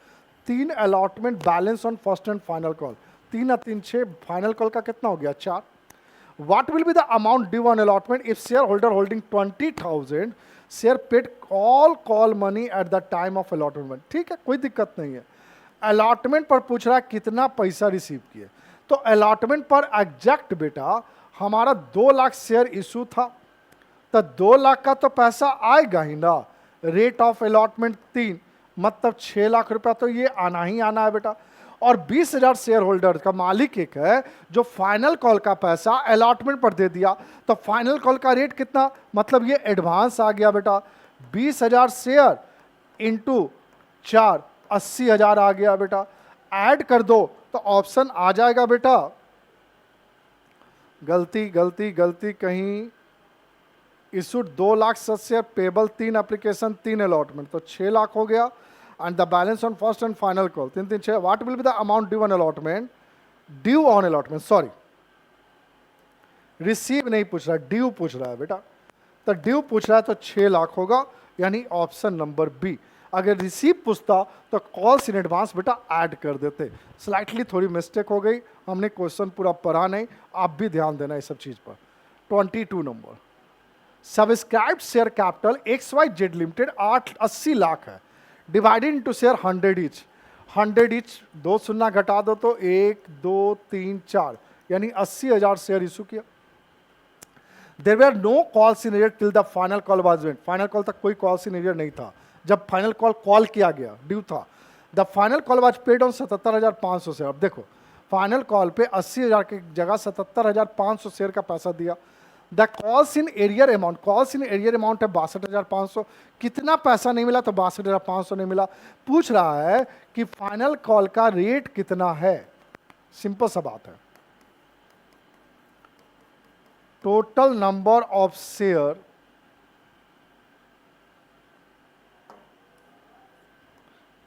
3 allotment, balance on first and final call, 3 और 3 6, फाइनल कॉल का कितना हो गया 4। What will be the amount due on allotment if share holder holding 20,000 share paid all call money at the time of allotment? ठीक है, कोई दिक्कत नहीं है। अलॉटमेंट पर पूछ रहा है कितना पैसा रिसीव किए, तो अलॉटमेंट पर एग्जैक्ट बेटा हमारा 2 लाख शेयर इशू था, तो 2 लाख का तो पैसा आएगा ही ना। रेट ऑफ अलॉटमेंट 3, मतलब 6 लाख रुपया तो ये आना ही आना है बेटा। और 20,000 शेयर होल्डर का मालिक एक है जो फाइनल कॉल का पैसा अलॉटमेंट पर दे दिया, तो फाइनल कॉल का रेट कितना, मतलब ये एडवांस आ गया बेटा। 20,000 शेयर इंटू 4, 80,000 आ गया बेटा। ऐड कर दो तो ऑप्शन आ जाएगा बेटा, गलती गलती गलती कहीं, issued 2 lakh share payable 3 application 3 allotment, तो 6 लाख हो गया। And the balance on first and final call 3 3 6। What will be the amount due on allotment? Due on allotment, sorry receive नहीं पूछ रहा, ड्यू पूछ रहा है बेटा। तो ड्यू पूछ रहा है तो 6 लाख होगा, यानी ऑप्शन नंबर बी। अगर रिसीव पूछता तो कॉल्स इन एडवांस बेटा ऐड कर देते। स्लाइटली थोड़ी मिस्टेक हो गई, हमने क्वेश्चन पूरा पढ़ा नहीं, आप भी ध्यान देना इस सब चीज पर। 22 number, subscribed share capital XYZ limited 80 lakh है, divided into share 100 each. 100 each 2 शून्य घटा दो तो 1 2 3 4, यानी 80,000 शेयर इशू किया। There were no calls in arrear till the final call was made, final call तक कोई कॉल्स इन एरियर नहीं था जब फाइनल कॉल किया गया, ड्यू था। The final call was paid on 77,500 share. अब देखो फाइनल कॉल पे 80,000 की जगह 77,500 शेयर का पैसा दिया। The calls in arrear amount, calls in arrear amount है 62,500। कितना पैसा नहीं मिला? तो 62,500 नहीं मिला। पूछ रहा है कि फाइनल कॉल का रेट कितना है। सिंपल सा बात है, total number of share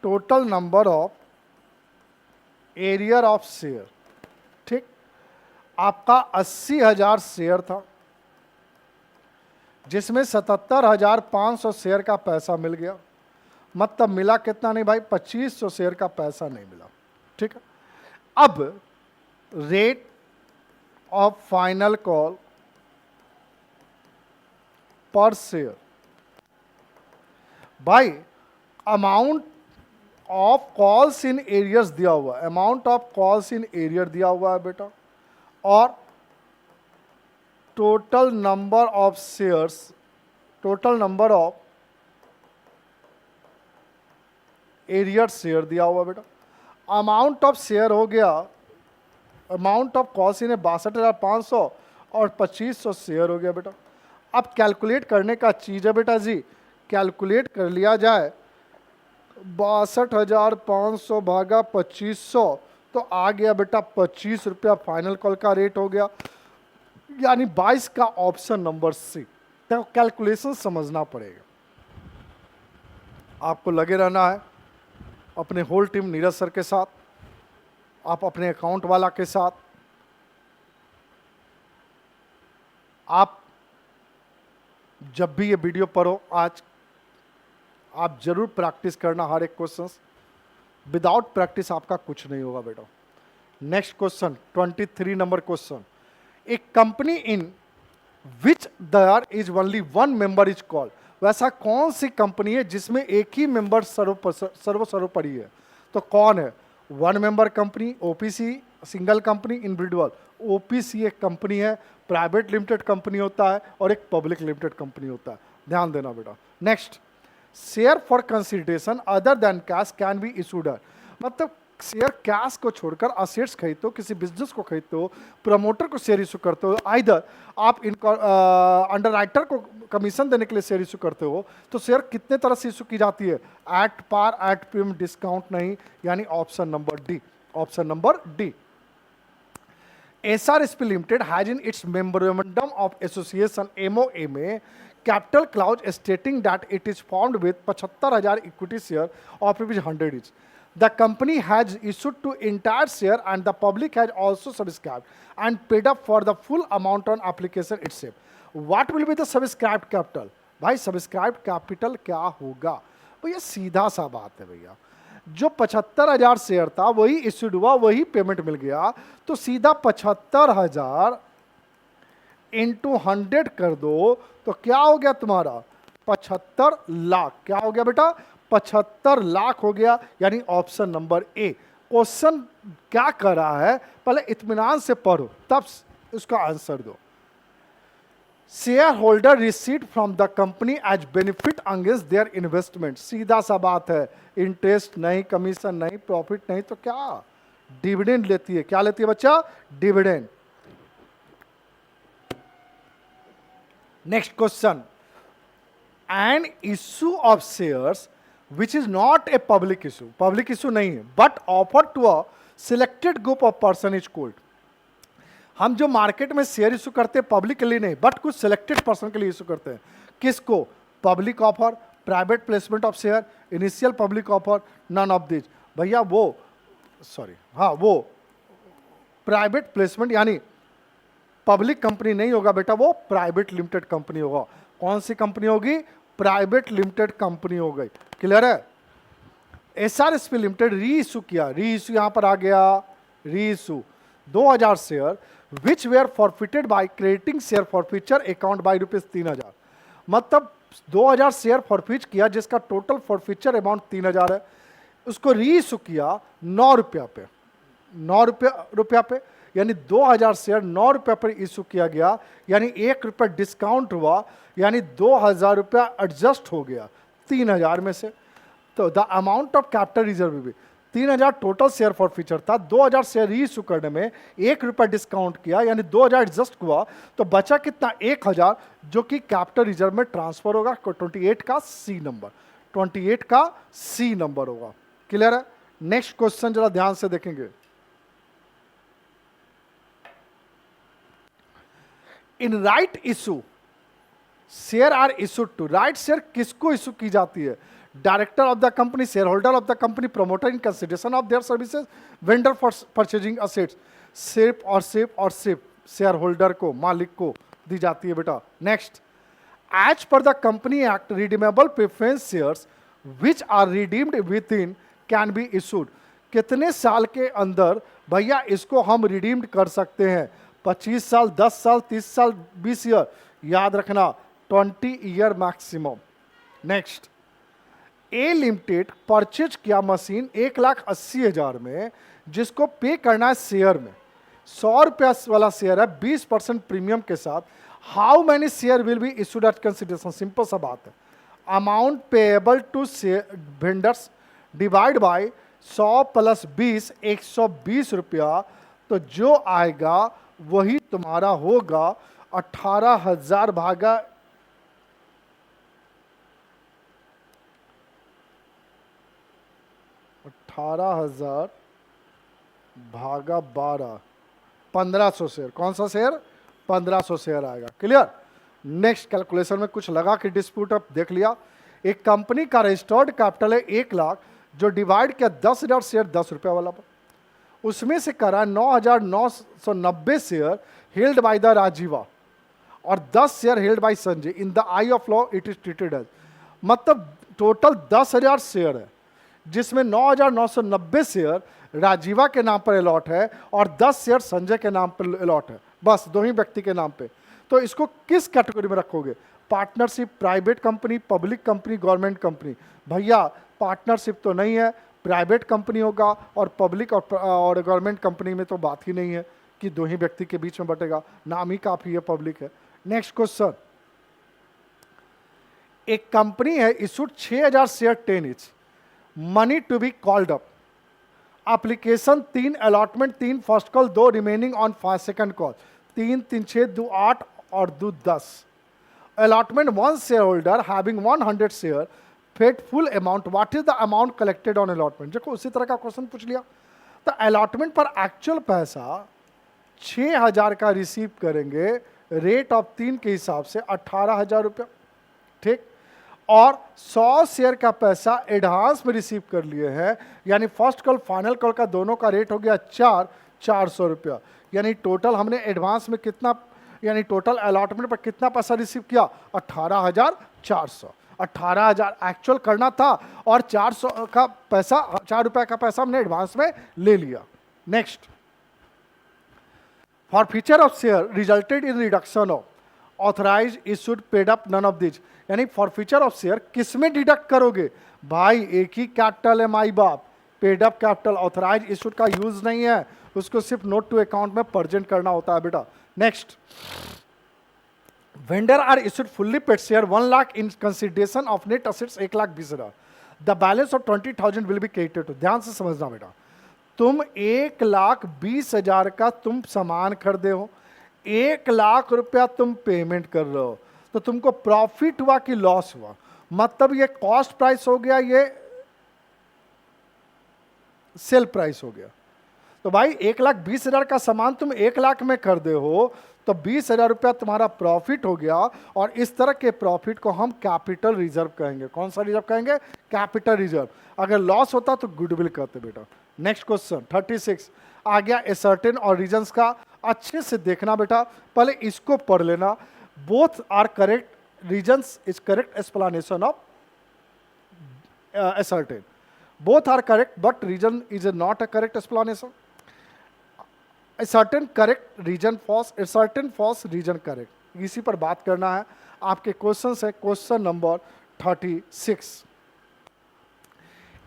total number of arrear of share. ठीक, आपका 80,000 शेयर था, जिसमें 77,500 शेयर का पैसा मिल गया। मतलब मिला कितना? नहीं भाई, 2500 शेयर का पैसा नहीं मिला। ठीक है, अब रेट ऑफ फाइनल कॉल पर शेयर, भाई amount of calls in arrears दिया हुआ है, amount of calls in arrear दिया हुआ है बेटा, और total number of shares, total number of arrear share दिया हुआ बेटा। अमाउंट ऑफ शेयर हो गया, अमाउंट ऑफ कॉल्स इन 62,500 और 2500 शेयर हो गया बेटा। अब कैलकुलेट करने का चीज़ है बेटा जी, कैलकुलेट कर लिया जाए 62,500 भागा 2500, तो आ गया बेटा 25 रुपया फाइनल कॉल का रेट हो गया, यानी 22 का ऑप्शन नंबर सी। तो कैलकुलेशन समझना पड़ेगा, आपको लगे रहना है अपने होल टीम नीरज सर के साथ, आप अपने अकाउंट वाला के साथ, आप जब भी ये वीडियो पढ़ो आज आप जरूर प्रैक्टिस करना हर एक क्वेश्चंस। विदाउट प्रैक्टिस आपका कुछ नहीं होगा बेटा। Next question 23 number question, a company in which there is only one member is called. वैसा कौन सी कंपनी है जिसमें एक ही मेंबर सर्वोपरि है? तो कौन है? One member company, OPC single company, individual. OPC एक कंपनी है, प्राइवेट लिमिटेड कंपनी होता है, और एक पब्लिक लिमिटेड कंपनी होता है, ध्यान देना बेटा। Next, share for consideration other than cash can be issued. मतलब शेयर कैश को छोड़कर असेट्स खरीदते हो, किसी बिजनेस को खरीदते हो, प्रमोटर को शेयर इशू करते हो, आइदर आप इनको अंडर राइटर को कमीशन देने के लिए शेयर इशू करते हो, तो शेयर कितने तरह से इशू की जाती है? At par, at premium, discount नहीं, यानी option number D, option number D. SRSP Limited has in its memorandum of association MOA में capital clause stating that it is formed with 75,000 equity share of ₹100 each. The company has issued to entire share and the public has also subscribed and paid up for the full amount on application itself. What will be the subscribed capital? भाई subscribed capital क्या होगा? भैया सीधा सा बात है भैया, जो 75,000 शेयर था वही इश्यूड हुआ, वही पेमेंट मिल गया, तो सीधा 75,000 इंटू 100 कर दो, तो क्या हो गया तुम्हारा? 75 लाख। क्या हो गया बेटा? 75 लाख हो गया, यानी ऑप्शन नंबर ए। क्वेश्चन क्या कर रहा है, पहले इत्मीनान से पढ़ो तब इसका आंसर दो। Share holder receive from the company as benefit against their investment. सीधा सा बात है, इंटरेस्ट नहीं, कमीशन नहीं, प्रॉफिट नहीं, तो क्या? डिविडेंड लेती है। क्या लेती है बच्चा? Dividend. Next question, an issue of shares which is not a public issue, public issue नहीं है, but offer to a selected group of person is called. हम जो मार्केट में शेयर इशू करते हैं पब्लिक के लिए नहीं, बट कुछ सिलेक्टेड पर्सन के लिए इशू करते हैं। किसको? Public offer, private placement of share, initial public offer, none of this. भैया वो सॉरी, हाँ वो प्राइवेट प्लेसमेंट, यानी पब्लिक कंपनी नहीं होगा बेटा, वो प्राइवेट लिमिटेड कंपनी होगा। कौन सी कंपनी होगी? प्राइवेट लिमिटेड कंपनी हो गई। क्लियर है? SRSP लिमिटेड री इशू किया, री इशू यहां पर आ गया, reissue 2000 share which were forfeited by creating share forfeiture account by ₹3000। मतलब 2000 शेयर फॉरफिट किया जिसका टोटल फॉरफीचर अमाउंट 3000 है, उसको री इशू किया 9 रुपया पे, 9 रुपया पे, यानी 2000 शेयर 9 रुपये पर इशू किया गया, यानी 1 रुपया डिस्काउंट हुआ, यानी 2000 रुपया एडजस्ट हो गया 3000 में से। तो the amount of capital reserve भी 3000 टोटल शेयर फॉर फ्यूचर था, 2000 शेयर इशू करने में 1 रुपया डिस्काउंट किया, यानी 2000 एडजस्ट हुआ तो बचा कितना, 1000, जो कि कैपिटल रिजर्व में ट्रांसफर होगा। 28 का सी नंबर, 28 का सी नंबर होगा। क्लियर है? नेक्स्ट क्वेश्चन जरा ध्यान से देखेंगे। In right issue share are issued to, right share किसको इशू की जाती है? Director of the company, share holder of the company, promoter in consideration of their services, vendor for purchasing assets. सिर्फ शेयर होल्डर को, मालिक को दी जाती है बेटा। Next, as per the company act redeemable preference shares which are redeemed with in can be issued. कितने साल के अंदर भैया इसको हम रिडीम्ड कर सकते हैं? 25 साल, 10 साल, 30 साल, 20 ईयर। याद रखना 20 ईयर मैक्सिमम। नेक्स्ट, ए लिमिटेड परचेज किया मशीन 1,80,000 में, जिसको पे करना है शेयर में। 100 रुपया वाला शेयर है 20% प्रीमियम के साथ। How many share will be issued at consideration? Simple सा बात है, amount payable to vendors divide by 100 plus 20, 120 रुपया। तो जो आएगा वही तुम्हारा होगा 18,000 भागा 18,000 भागा 12, 1500 शेयर। कौन सा शेयर? 1500 शेयर आएगा। क्लियर? नेक्स्ट कैलकुलेशन में कुछ लगा कि डिस्प्यूट अब देख लिया। एक कंपनी का रजिस्टर्ड कैपिटल है 1 लाख, जो डिवाइड किया 10,000 शेयर 10 रुपया वाला पर, उसमें से करा 9,990 share held by the Rajiva और 10 share held by Sanjay. In the eye of law it is treated as, मतलब टोटल 10,000 शेयर है, जिसमें 9,990 शेयर राजीवा के नाम पर अलॉट है और 10 शेयर संजय के नाम पर अलॉट है, बस दो ही व्यक्ति के नाम पे। तो इसको किस कैटेगरी में रखोगे? Partnership, private company, public company, government company? भैया पार्टनरशिप तो नहीं है, प्राइवेट कंपनी होगा, और पब्लिक और गवर्नमेंट कंपनी में तो बात ही नहीं है कि दो ही व्यक्ति के बीच में बटेगा, नाम ही काफी है, पब्लिक है। नेक्स्ट क्वेश्चन, एक कंपनी है issued 6,000 share 10 each, money to be called up, application 3, allotment 3, first call 2, remaining on 5 second call, 3, 3, 6, 2, 8 और 2, 10। Allotment 1 share holder having 100 share paid full amount, what is the amount collected on allotment? देखो उसी तरह का क्वेश्चन पूछ लिया। तो अलॉटमेंट पर एक्चुअल पैसा 6,000 का रिसीव करेंगे, रेट ऑफ 3 के हिसाब से 18,000 रुपया, ठीक। और 100 शेयर का पैसा एडवांस में रिसीव कर लिए हैं, यानी फर्स्ट कॉल फाइनल कॉल का दोनों का रेट हो गया 400 रुपया। यानी टोटल हमने एडवांस में कितना, यानी टोटल अलॉटमेंट पर कितना पैसा रिसीव किया? 18,400। 18,000 एक्चुअल करना था और 400 का पैसा, 4 रुपया का पैसा हमने एडवांस में ले लिया। Next, forfeiture of share resulted in reduction of authorise issued paid up none of this, यानी फॉर फीचर ऑफ शेयर किस में डिडक्ट करोगे? भाई एक ही कैपिटल है माई बाप, paid up capital, authorise issued का यूज नहीं है, उसको सिर्फ नोट टू अकाउंट में प्रेजेंट करना होता है बेटा। Next, vendor are issued fully paid share 1 lakh in consideration of net assets 1,20,000, the balance of 20,000 will be credited to. ध्यान से समझना बेटा, तुम 1,20,000 का तुम सामान खरीदे हो, 1 लाख रुपया तुम पेमेंट कर रहे हो, तो तुमको प्रॉफिट हुआ कि लॉस हुआ? मतलब ये कॉस्ट प्राइस हो गया, ये सेल प्राइस हो गया। तो भाई 1,20,000 का सामान तुम 1 लाख में खरीदे हो, तो 20,000 रुपया तुम्हारा प्रॉफिट हो गया, और इस तरह के प्रॉफिट को हम कैपिटल रिजर्व कहेंगे। कौन सा रिजर्व कहेंगे? Capital reserve. अगर लॉस होता तो गुडविल कहते बेटा। नेक्स्ट क्वेश्चन 36 आ गया, एसर्टेन और रीजंस का। अच्छे से देखना बेटा, पहले इसको पढ़ लेना। Both are correct, reasons is correct explanation of assertion. Both are correct but reason is not a correct explanation. Assertion correct, reason false, assertion false, reason correct. इसी पर बात करना है। आपके क्वेश्चन है question number 36।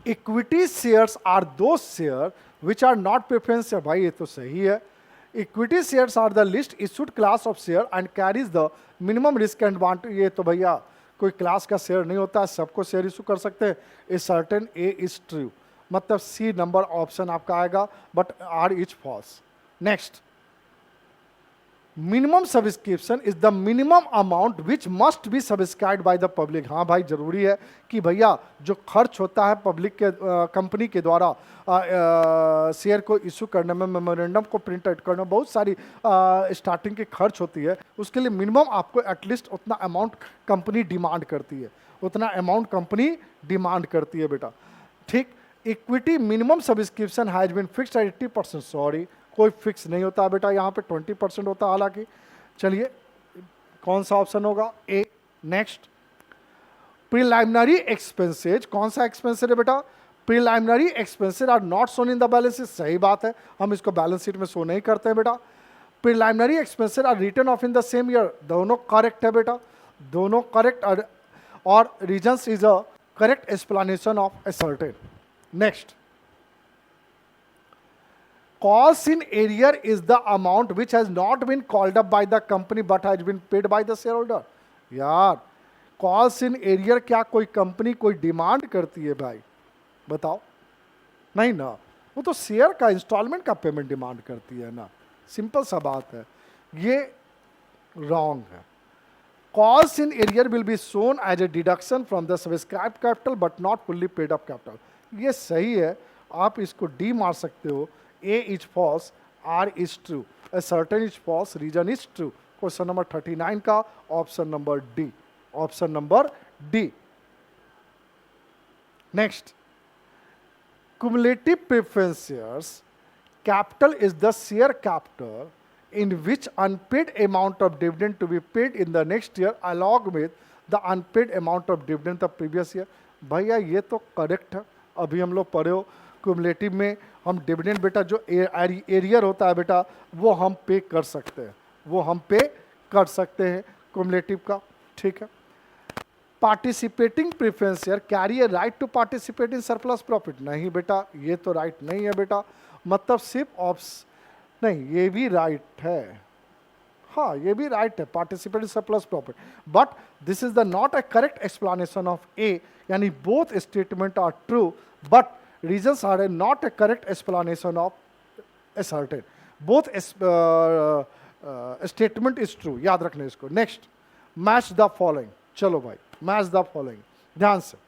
Equity shares are those share which are not preference share. भाई ये तो सही है। Equity shares are the least issued class of share and carries the minimum risk and advantage. ये तो भैया कोई क्लास का शेयर नहीं होता है, सबको शेयर इशू कर सकते हैं। Assertion A is true, मतलब सी नंबर ऑप्शन आपका आएगा, but R is false. Next, minimum subscription is the minimum amount which must be subscribe by the public. हाँ भाई, जरूरी है कि भैया जो खर्च होता है पब्लिक के कंपनी के द्वारा शेयर को इशू करने में, मेमोरेंडम को प्रिंट आउट करने में बहुत सारी स्टार्टिंग की खर्च होती है। उसके लिए मिनिमम आपको एटलीस्ट उतना अमाउंट कंपनी डिमांड करती है, उतना अमाउंट कंपनी डिमांड करती है बेटा। ठीक, equity minimum subscription has been fixed at 80%। Sorry, कोई फिक्स नहीं होता बेटा, यहाँ पे 20% होता है हालांकि। चलिए, कौन सा ऑप्शन होगा? ए। नेक्स्ट, प्रिलिमिनरी एक्सपेंसेज, कौन सा एक्सपेंसेज है बेटा? Preliminary expenses are not shown in the balance sheet. सही बात है, हम इसको बैलेंस शीट में शो नहीं करते हैं बेटा। Preliminary expenses are written off in the same year, दोनों करेक्ट है बेटा, दोनों करेक्ट। और reasons is a correct explanation of assertion. Next, cost in arrear is the amount which has not been called up by the company but has been paid by the shareholder। यार, कॉस्ट इन एरियर क्या कोई कंपनी कोई डिमांड करती है भाई? बताओ, नहीं ना, वो तो शेयर का इंस्टॉलमेंट का पेमेंट डिमांड करती है ना, सिंपल सा बात है। ये रॉन्ग है। Cost in arrear will be shown as a deduction from the subscribe capital but not fully paid up capital. ये सही है, आप इसको डी मार सकते हो। A is false, R is true, a certain is false, reason is true। Question number 39 का option number D, option number D. Next, cumulative preference shares capital is the share capital in which unpaid amount of dividend to be paid in the next year along with the unpaid amount of dividend the previous year। भैया ये तो करेक्ट है, अभी हम लोग पढ़े हो क्यूमुलेटिव में हम डिविडेंड बेटा जो एरियर होता है बेटा वो हम पे कर सकते हैं, वो हम पे कर सकते हैं क्यूमुलेटिव का। ठीक है, participating preference share carry a right to participate in surplus profit. नहीं बेटा, ये तो राइट नहीं है बेटा, मतलब सिर्फ ऑप्शन नहीं, ये भी राइट है। हाँ, ये भी राइट है, participate in surplus profit, but this is the not a correct explanation of A, यानी both statement are true but reasons are not a correct explanation of a certain, both statement is true, याद रखना इसको। Next, match the following. चलो भाई, मैच द फॉलोइंग, ध्यान से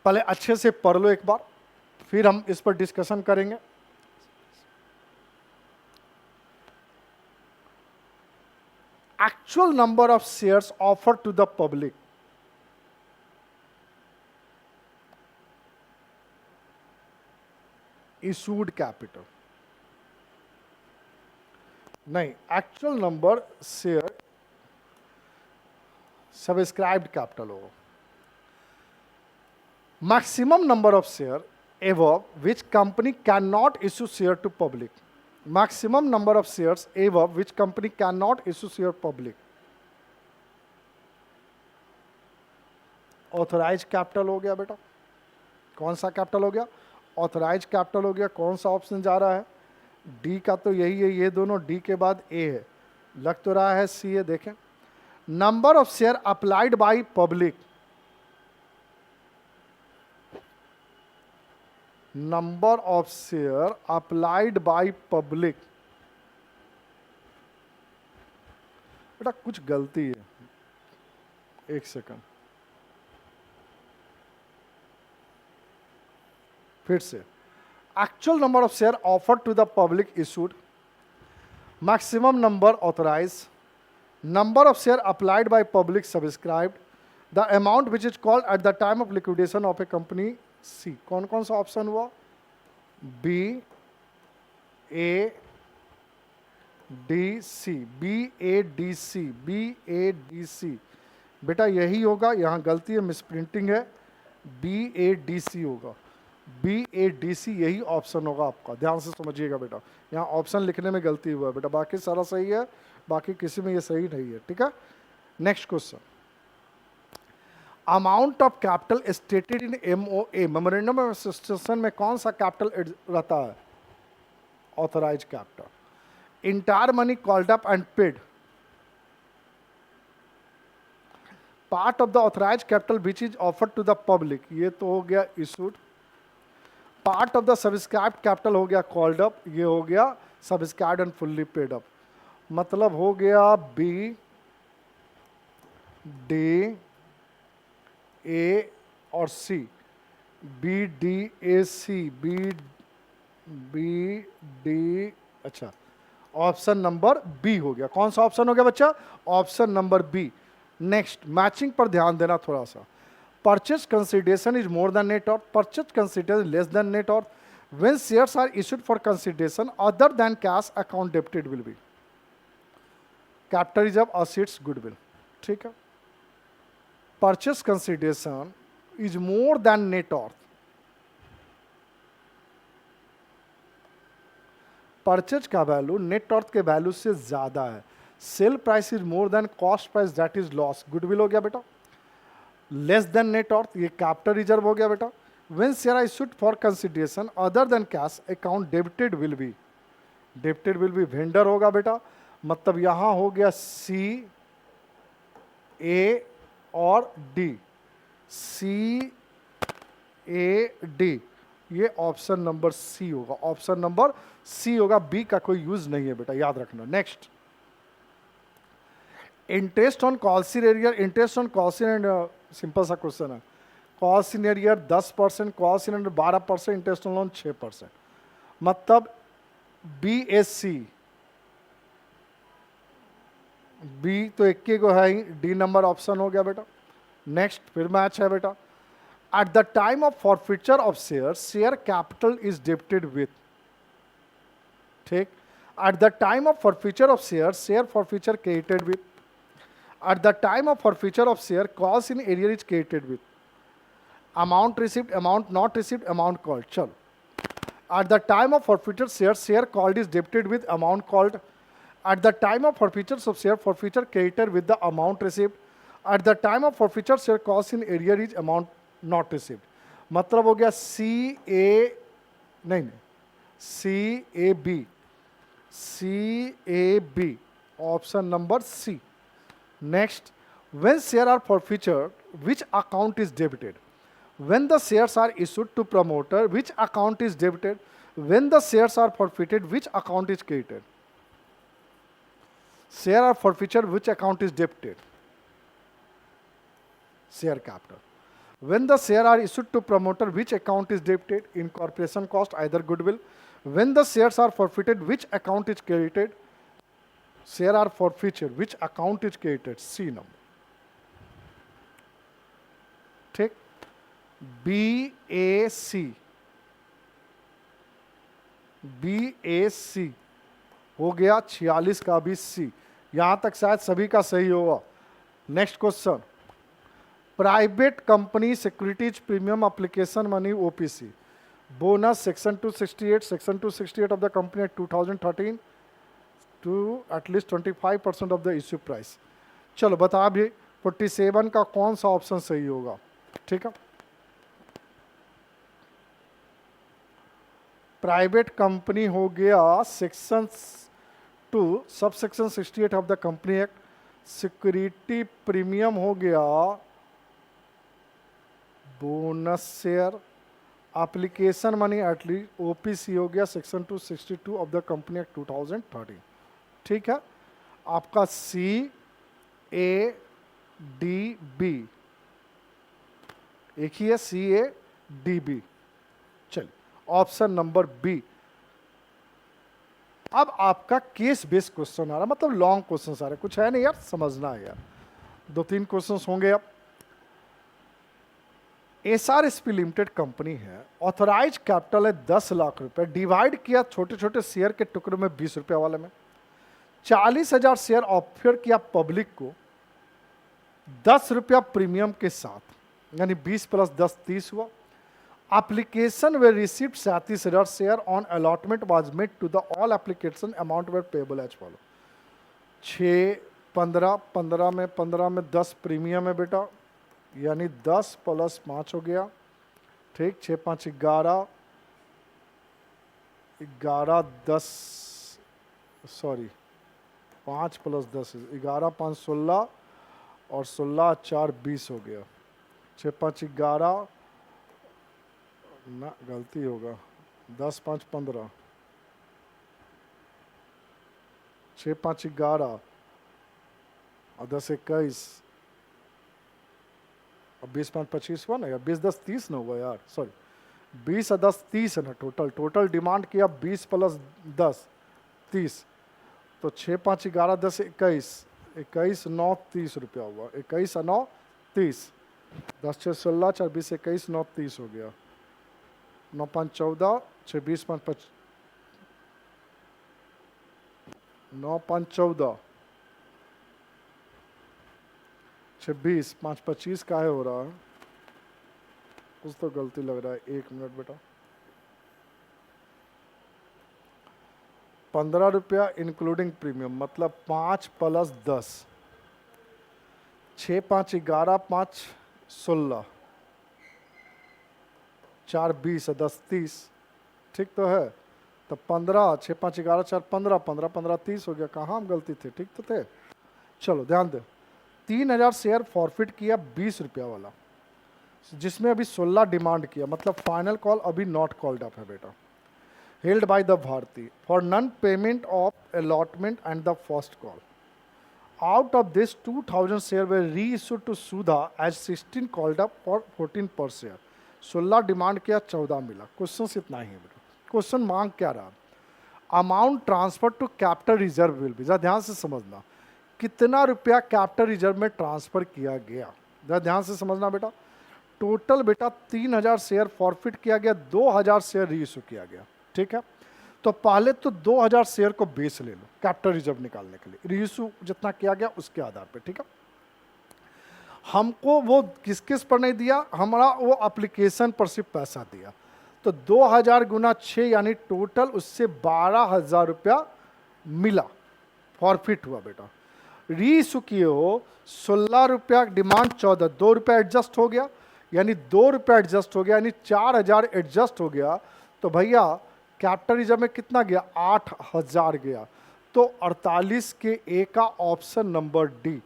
पहले अच्छे से पढ़ लो एक बार, फिर हम इस पर डिस्कशन करेंगे। Actual number of shares offer to the public, issued capital, नहीं, actual number share subscribed capital होगा। Maximum number of share above which company can not issue share to public, maximum number of shares above which company can not issue share public. Authorise capital हो गया बेटा, कौन सा कैपिटल हो गया? ऑथराइज कैपिटल हो गया। कौन सा ऑप्शन जा रहा है? डी का तो यही है, ये दोनों डी के बाद ए है, लग तो रहा है सी है। देखें, number of share applied by public, number of share applied by public, बेटा कुछ गलती है, एक सेकंड, फिर से। Actual number of share offered to the public issued, maximum number authorise, number of share applied by public subscribed, the amount which is called at the time of liquidation of a company. C, कौन कौन सा ऑप्शन हुआ? B, A, D, C, B, A, D, C, B, A, D, सी। बेटा यही होगा, यहाँ गलती है, मिसप्रिंटिंग है, बी, ए, डी, सी होगा, बी, ए, डी, सी यही ऑप्शन होगा आपका, ध्यान से समझिएगा बेटा, यहाँ ऑप्शन लिखने में गलती हुआ है बेटा, बाकी सारा सही है, बाकी किसी में ये सही नहीं है। ठीक है, next question, amount of capital stated in MOA, memorandum of association में कौन सा कैपिटल रहता है? Authorise capital. Entire money called up and paid, part of the authorise capital which is offered to the public, ये तो हो गया issued. Part of the subscribed capital हो गया कॉल्ड अप, ये हो गया subscribed and fully paid up, मतलब हो गया बी डी ए और सी, B D A C, B B D, अच्छा ऑप्शन नंबर बी हो गया। कौन सा ऑप्शन हो गया बच्चा? Option number B. Next matching पर ध्यान देना थोड़ा सा। Purchase consideration is more than net worth, purchase consideration less than net worth, when shares are issued for consideration other than cash account debited will be capital reserve assets goodwill. ठीक है, purchase consideration is more than net worth, purchase का वैल्यू नेट वर्थ के वैल्यू से ज्यादा है। Sale price is more than cost price that is loss, goodwill हो गया बेटा। लेस देन नेट वर्थ ये कैपिटल रिजर्व हो गया बेटा। When share are issued for consideration other than cash account debited will be, debited will be vendor होगा बेटा, मतलब यहां हो गया सी ए और डी, सी ए डी, ये ऑप्शन नंबर सी होगा, ऑप्शन नंबर सी होगा, बी का कोई यूज नहीं है बेटा, याद रखना। Next, interest on calls in arrear, interest on calls in, simple सा क्वेश्चन है। Calls in arrear 10%, calls in 12%, interest on loan 6%, मतलब बी एस सी, बी तो एक को है ही, डी नंबर ऑप्शन हो गया बेटा। नेक्स्ट फिर मैच है बेटा। At the time of forfeiture of share, share capital is debited with, ठीक, at the time of forfeiture of share, share forfeiture credited with, at the time of forfeiture of share calls in arrear is credited with, amount received, amount not received, amount called. चलो, at the time of forfeiture share, share called is debited with, amount called. At the time of forfeiture of share, forfeiture credited with the amount received. At the time of forfeiture, share cost in arrear is amount not received. मतलब हो गया सी ए, नहीं, C A B, C A B, option number C. Next, when share are forfeited, which account is debited? When the shares are issued to promoter, which account is debited? When the shares are forfeited, which account is credited? Share are forfeiture, which account is debited? Share capital. When the share are issued to promoter, which account is debited? Incorporation cost, either goodwill. When the shares are forfeited, which account is credited? Share are forfeiture, which account is credited? C number. ठीक, B A C, B A C हो गया 46 का भी सी, यहां तक शायद सभी का सही होगा। Next question, private company securities premium application money OPC bonus section 268, section 268 of the company at 2013 to at least 25% of the issue price. चलो बता भी 47 का कौन सा ऑप्शन सही होगा। ठीक है, प्राइवेट कंपनी हो गया section 2 sub section 68 of the company act, security premium हो गया bonus share, application money at least OPC हो गया section 262 of the company act 2013। ठीक है, आपका सी ए डी बी एक ही है, सी ए डी बी। चलिए ऑप्शन नंबर बी। अब आपका केस बेस्ड क्वेश्चन आ रहा, मतलब लॉन्ग क्वेश्चन आ रहे, कुछ है नहीं यार, समझना है यार, 2-3 क्वेश्चन होंगे। अब एसआरएसपी लिमिटेड कंपनी है, ऑथराइज कैपिटल है 10 लाख रुपए, डिवाइड किया छोटे छोटे शेयर के टुकड़ों में 20 रुपए वाले में, 40,000 शेयर ऑफर किया पब्लिक को 10 रुपया प्रीमियम के साथ, यानी 20 + 10 30 हुआ। Application were received 37,000 share on allotment was made to the all application amount were payable as follow। 6 15 15 में 15 में 10 प्रीमियम है बेटा, यानी 10 + 5 हो गया। ठीक, 6 5 11 11 10 सॉरी 5 + 10 11 5 16 और 16 4 20 हो गया। 6 5 11 ना गलती होगा, 10 5 15, 6 5 11 और 10 21, और 20 5 25 हुआ ना, या 20 10 30 ना हुआ यार, सॉरी 20 और 10 30 है ना टोटल। टोटल डिमांड किया 20 प्लस 10 30, तो 6 5 11 10 21, 21 9 30 रुपया हुआ, 21 और 9 30, 10 6 16 4 20 21 9 30 हो गया, 9 5 14 6 20 5 5, 9 5 14 26 5 25 का है हो रहा है, कुछ तो गलती लग रहा है, 1 मिनट बेटा। 15 रुपया इंक्लूडिंग प्रीमियम, मतलब 5 प्लस 10, 6 5 11 5 16, 4 20 और 10 30, ठीक तो है। तो 15 6 5 11 4 15, 15 15 30 हो गया, कहाँ हम गलती थे, ठीक तो थे। चलो ध्यान दे, 3000 शेयर फॉरफिट किया 20 रुपया वाला, जिसमें अभी 16 डिमांड किया, मतलब फाइनल कॉल अभी नॉट कॉल्ड अप है बेटा, held by the Bharti for non-payment of allotment and the first call. Out of this, 2000 shares were reissued to Sudha as 16 called up for 14 per share. 16 demand किया, 14 मिला। क्वेश्चन इतना ही है बेटा। क्वेश्चन मांग क्या रहा? Amount transfer to capital reserve will be, जरा ध्यान से समझना, कितना रुपया कैपिटल रिजर्व में ट्रांसफर किया गया, जरा ध्यान से समझना बेटा। टोटल बेटा 3000 शेयर फॉरफिट किया गया, 2000 शेयर रीइश्यू किया गया, ठीक है। तो पहले तो 2000 शेयर को बेस ले लो कैपिटल रिजर्व निकालने के लिए, रीइश्यू जितना किया गया उसके आधार पे, ठीक है। हमको वो किस किस पर नहीं दिया, हमारा वो एप्लीकेशन पर सिर्फ पैसा दिया, तो 2000 गुना 6 यानी टोटल उससे 12000 रुपया मिला, फॉरफिट हुआ बेटा। रीइश्यू किए हो 16 रुपया, डिमांड 14, 2 रुपया एडजस्ट हो गया, यानी 2 रुपया एडजस्ट हो गया, यानी 4000 एडजस्ट हो गया। तो भैया कैपिटल रिजर्व में कितना गया, 8000 गया। तो 48 के ए का ऑप्शन नंबर डी,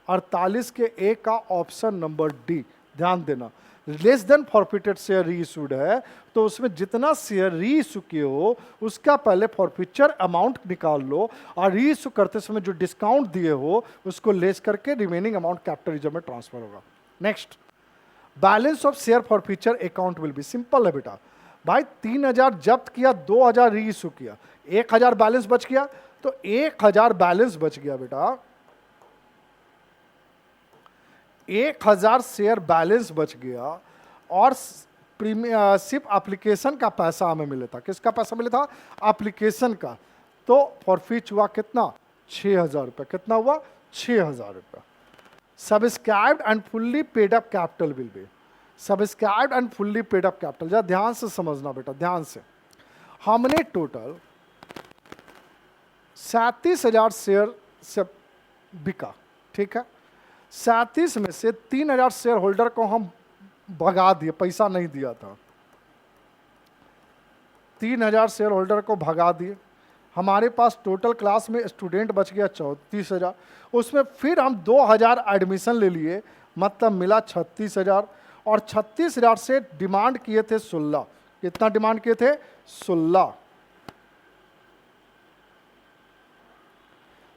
48 के ए का ऑप्शन नंबर डी, ध्यान देना। Less than forfeited share reissued है, तो उसमें जितना शेयर रीइश्यू किए हो उसका पहले फॉरफिचर अमाउंट निकाल लो, और रीइश्यू करते समय जो डिस्काउंट दिए हो उसको लेस करके रिमेनिंग अमाउंट कैपिटल रिजर्व में ट्रांसफर होगा। Next, balance of share forfeiture account will B, simple है बेटा भाई, 3000 जब्त किया, 2000 रीइश्यू किया, 1000 बैलेंस बच गया, तो 1000 बैलेंस बच गया बेटा, 1000 शेयर बैलेंस बच गया, और सिर्फ एप्लीकेशन का पैसा हमें मिला था। किसका पैसा मिला था? एप्लीकेशन का। तो फॉरफिट हुआ कितना, 6000 रुपया। कितना हुआ? 6000 रुपया। Subscribed and fully paid up capital will be, subscribed and fully paid up capital, जरा ध्यान से समझना बेटा, ध्यान से। हमने टोटल 37000 शेयर से बिका, ठीक है। 37 में से 3000 शेयर होल्डर को हम भगा दिए, पैसा नहीं दिया था, 3000 शेयर होल्डर को भगा दिए। हमारे पास टोटल क्लास में स्टूडेंट बच गया 34000, उसमें फिर हम 2000 एडमिशन ले लिए, मतलब मिला 36000, और 36000 से डिमांड किए थे 16। कितना डिमांड किए थे? 16।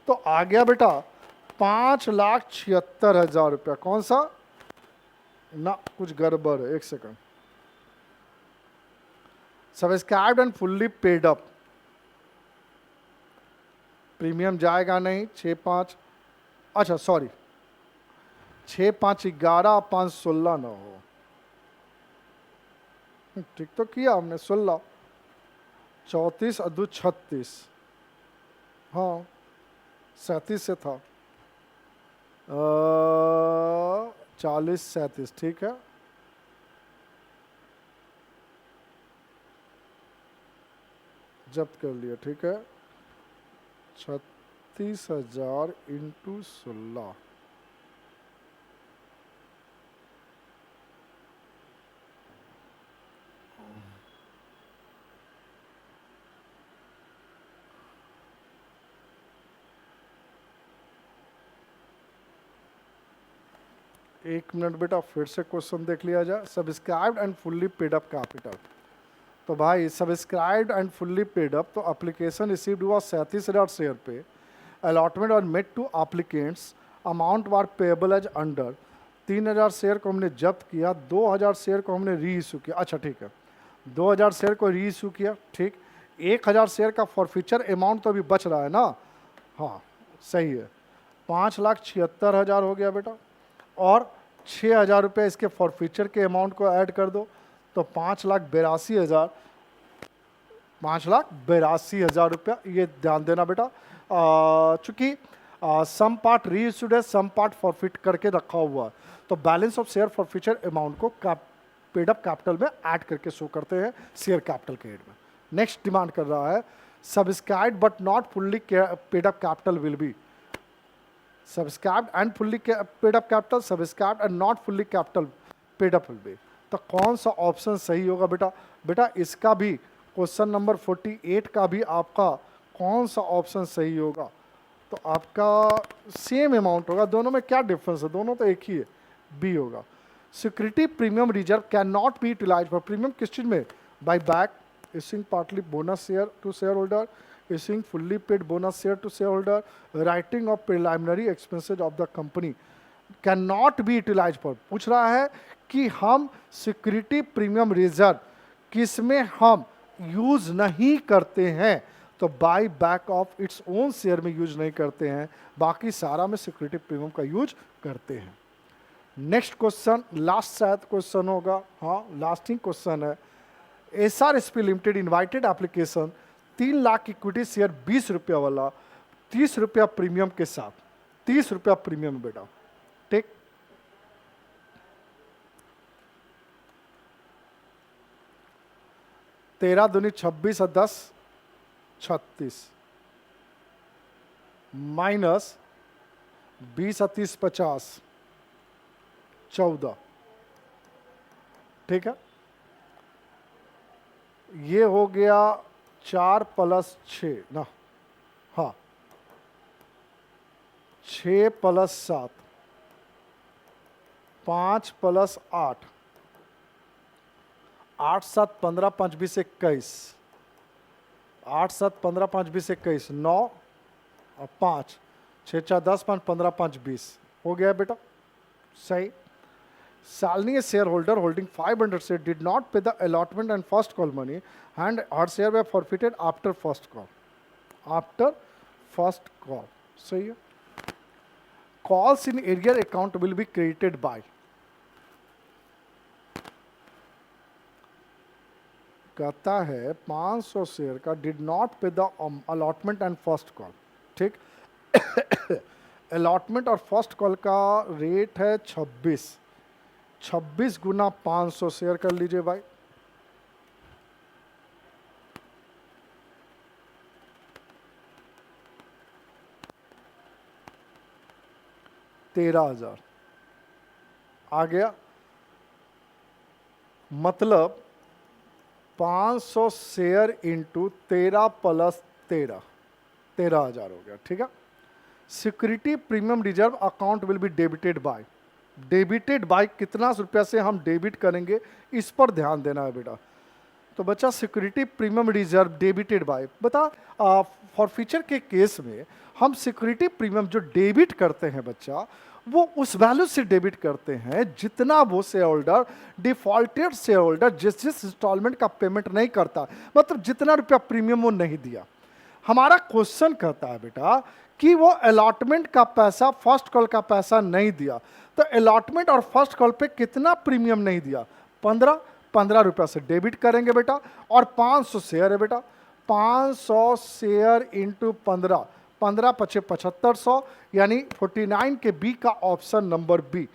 तो आ गया बेटा 5,76,000 रुपया। कौन सा ना, कुछ गड़बड़ है, एक second. Subscribed and fully paid up, premium जाएगा नहीं, 6 5, अच्छा सॉरी 6 5 11 5 16 ना हो, ठीक तो किया हमने, 16 34 अदू 36, हाँ 37 से था, 40 37, ठीक है। जब्त कर लिया, ठीक है। 36,000 इंटू 16, एक मिनट बेटा, फिर से क्वेश्चन देख लिया जाए। Subscribed and fully paid up capital, तो भाई subscribed and fully paid up, तो एप्लीकेशन रिसीव्ड हुआ 37,000 शेयर पे, अलॉटमेंट और made to applicants, amount were payable as under, 3,000 share को हमने जब्त किया, 2,000 शेयर को हमने री इशू किया। अच्छा ठीक है, 2,000 शेयर को री इशू किया, ठीक। 1,000 शेयर का फॉरफीचर अमाउंट तो अभी बच रहा है ना, हाँ सही है, 5,76,000 हो गया बेटा, और 6,000 रुपये इसके फॉरफीचर के अमाउंट को ऐड कर दो तो 5,82,000, 5,82,000 रुपया। ये ध्यान देना बेटा, चूंकि सम पार्ट री इशूड है, सम पार्ट फॉरफिट करके रखा हुआ है, तो balance of share forfeiture amount को पेड अप कैपिटल में ऐड करके शो करते हैं शेयर कैपिटल के हेड में। नेक्स्ट डिमांड कर रहा है subscribed but not fully paid up capital will be, subscribed and fully paid up capital, subscribed and not fully capital paid up will be, तो कौन सा ऑप्शन सही होगा बेटा? बेटा इसका भी क्वेश्चन नंबर 48 का भी आपका कौन सा ऑप्शन सही होगा? तो आपका सेम अमाउंट होगा, दोनों में क्या डिफरेंस है? दोनों तो एक ही है, बी होगा। Security premium reserve can not be utilise for premium किस चीज में? Buy back, issuing partly bonus share to shareholder, issuing fully paid bonus share to shareholder, writing of preliminary expenses of the company cannot be utilized for। पूछ रहा है कि हम सिक्योरिटी प्रीमियम रिजर्व किस में हम यूज नहीं करते हैं, तो buy back of its own share में यूज नहीं करते हैं, बाकी सारा में सिक्योरिटी प्रीमियम का यूज करते हैं। नेक्स्ट क्वेश्चन, लास्ट शायद क्वेश्चन होगा, हाँ लास्टिंग क्वेश्चन है। SRSP limited invited application 3 lakh equity share 20 रुपया वाला 30 रुपया प्रीमियम के साथ, 30 रुपया प्रीमियम बेटा, ठीक। तेरह दूनी 26 और 10 36 माइनस 20 और 30 50 14, ठीक है। ये हो गया 4 + 6 ना, हाँ 6 + 7 5 + 8 8 7 15 5 20 21 8 7 15 5 20 21 9 और 5 6 4 10 5 15 5 20 हो गया बेटा, सही। Salini, a shareholder holding 500 shares, did not pay the allotment and first call money, and her share were forfeited after first call. After first call, सही है। Calls in arrear account will be created by, कहता है 500 शेयर का did not pay the allotment and first call, ठीक। allotment और first call का रेट है 26, 26 गुना 500 शेयर कर लीजिए भाई, $13,000 आ गया। मतलब 500 शेयर इंटू 13 + 13, 13,000 हो गया, ठीक है। Security premium reserve account will be debited bye, debited bye कितना रुपया से हम डेबिट करेंगे, इस पर ध्यान देना है बेटा। तो बच्चा security premium reserve debited bye, बता फॉरफीचर के केस में हम सिक्योरिटी प्रीमियम जो डेबिट करते हैं बच्चा, वो उस वैल्यू से डेबिट करते हैं जितना वो share holder, defaulted share holder जिस इंस्टॉलमेंट का पेमेंट नहीं करता, मतलब जितना रुपया प्रीमियम वो नहीं दिया। हमारा क्वेश्चन कहता है बेटा कि वो अलॉटमेंट का पैसा, फर्स्ट कॉल का पैसा नहीं दिया, तो अलॉटमेंट और फर्स्ट कॉल पे कितना प्रीमियम नहीं दिया? 15 रुपया से डेबिट करेंगे बेटा, और 500 शेयर है बेटा, 500 शेयर इंटू 15, 15 × 5 = 7500, यानी 49 के बी का ऑप्शन नंबर बी,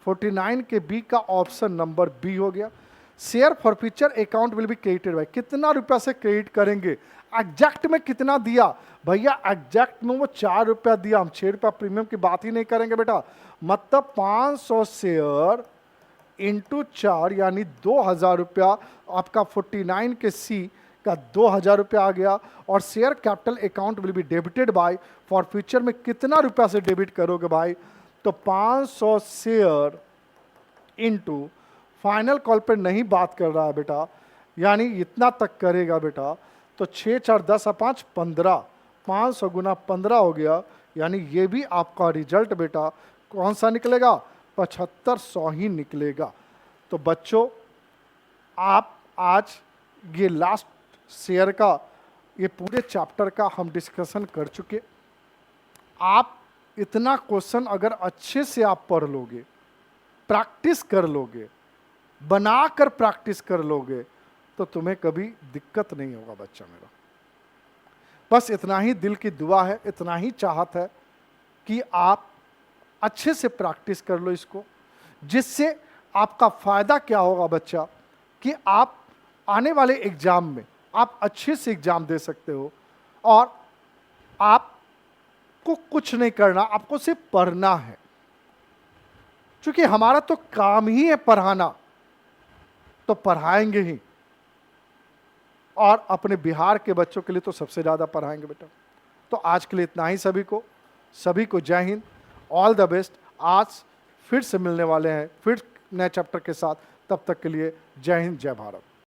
49 के बी का ऑप्शन नंबर बी हो गया। Share forfeiture account will be credited bye, कितना रुपया से क्रेडिट करेंगे? एग्जैक्ट में कितना दिया भैया? एग्जैक्ट में वो 4 रुपया दिया, हम 6 रुपया प्रीमियम की बात ही नहीं करेंगे बेटा। मतलब 500 शेयर इंटू 4 यानी 2,000 रुपया, आपका 49 के सी का 2,000 रुपया आ गया। और share capital account will be debited bye, for future में कितना रुपया से डेबिट करोगे भाई? तो 500 शेयर इनटू, फाइनल कॉल पे नहीं बात कर रहा है बेटा, यानी इतना तक करेगा बेटा, तो 6 4 10 और 5 15, 500 गुना 15 हो गया, यानी ये भी आपका रिजल्ट बेटा कौन सा निकलेगा, 7500 ही निकलेगा। तो बच्चों, आप आज ये लास्ट शेयर का, ये पूरे चैप्टर का हम डिस्कशन कर चुके। आप इतना क्वेश्चन अगर अच्छे से आप पढ़ लोगे, प्रैक्टिस कर लोगे, बनाकर प्रैक्टिस कर लोगे, तो तुम्हें कभी दिक्कत नहीं होगा बच्चा मेरा। बस इतना ही दिल की दुआ है, इतना ही चाहत है कि आप अच्छे से प्रैक्टिस कर लो इसको, जिससे आपका फायदा क्या होगा बच्चा, कि आप आने वाले एग्जाम में आप अच्छे से एग्जाम दे सकते हो, और आपको कुछ नहीं करना, आपको सिर्फ पढ़ना है, क्योंकि हमारा तो काम ही है पढ़ाना, तो पढ़ाएंगे ही, और अपने बिहार के बच्चों के लिए तो सबसे ज्यादा पढ़ाएंगे बेटा। तो आज के लिए इतना ही, सभी को जय हिंद, ऑल द बेस्ट। आज फिर से मिलने वाले हैं फिर नए चैप्टर के साथ, तब तक के लिए जय हिंद, जय भारत।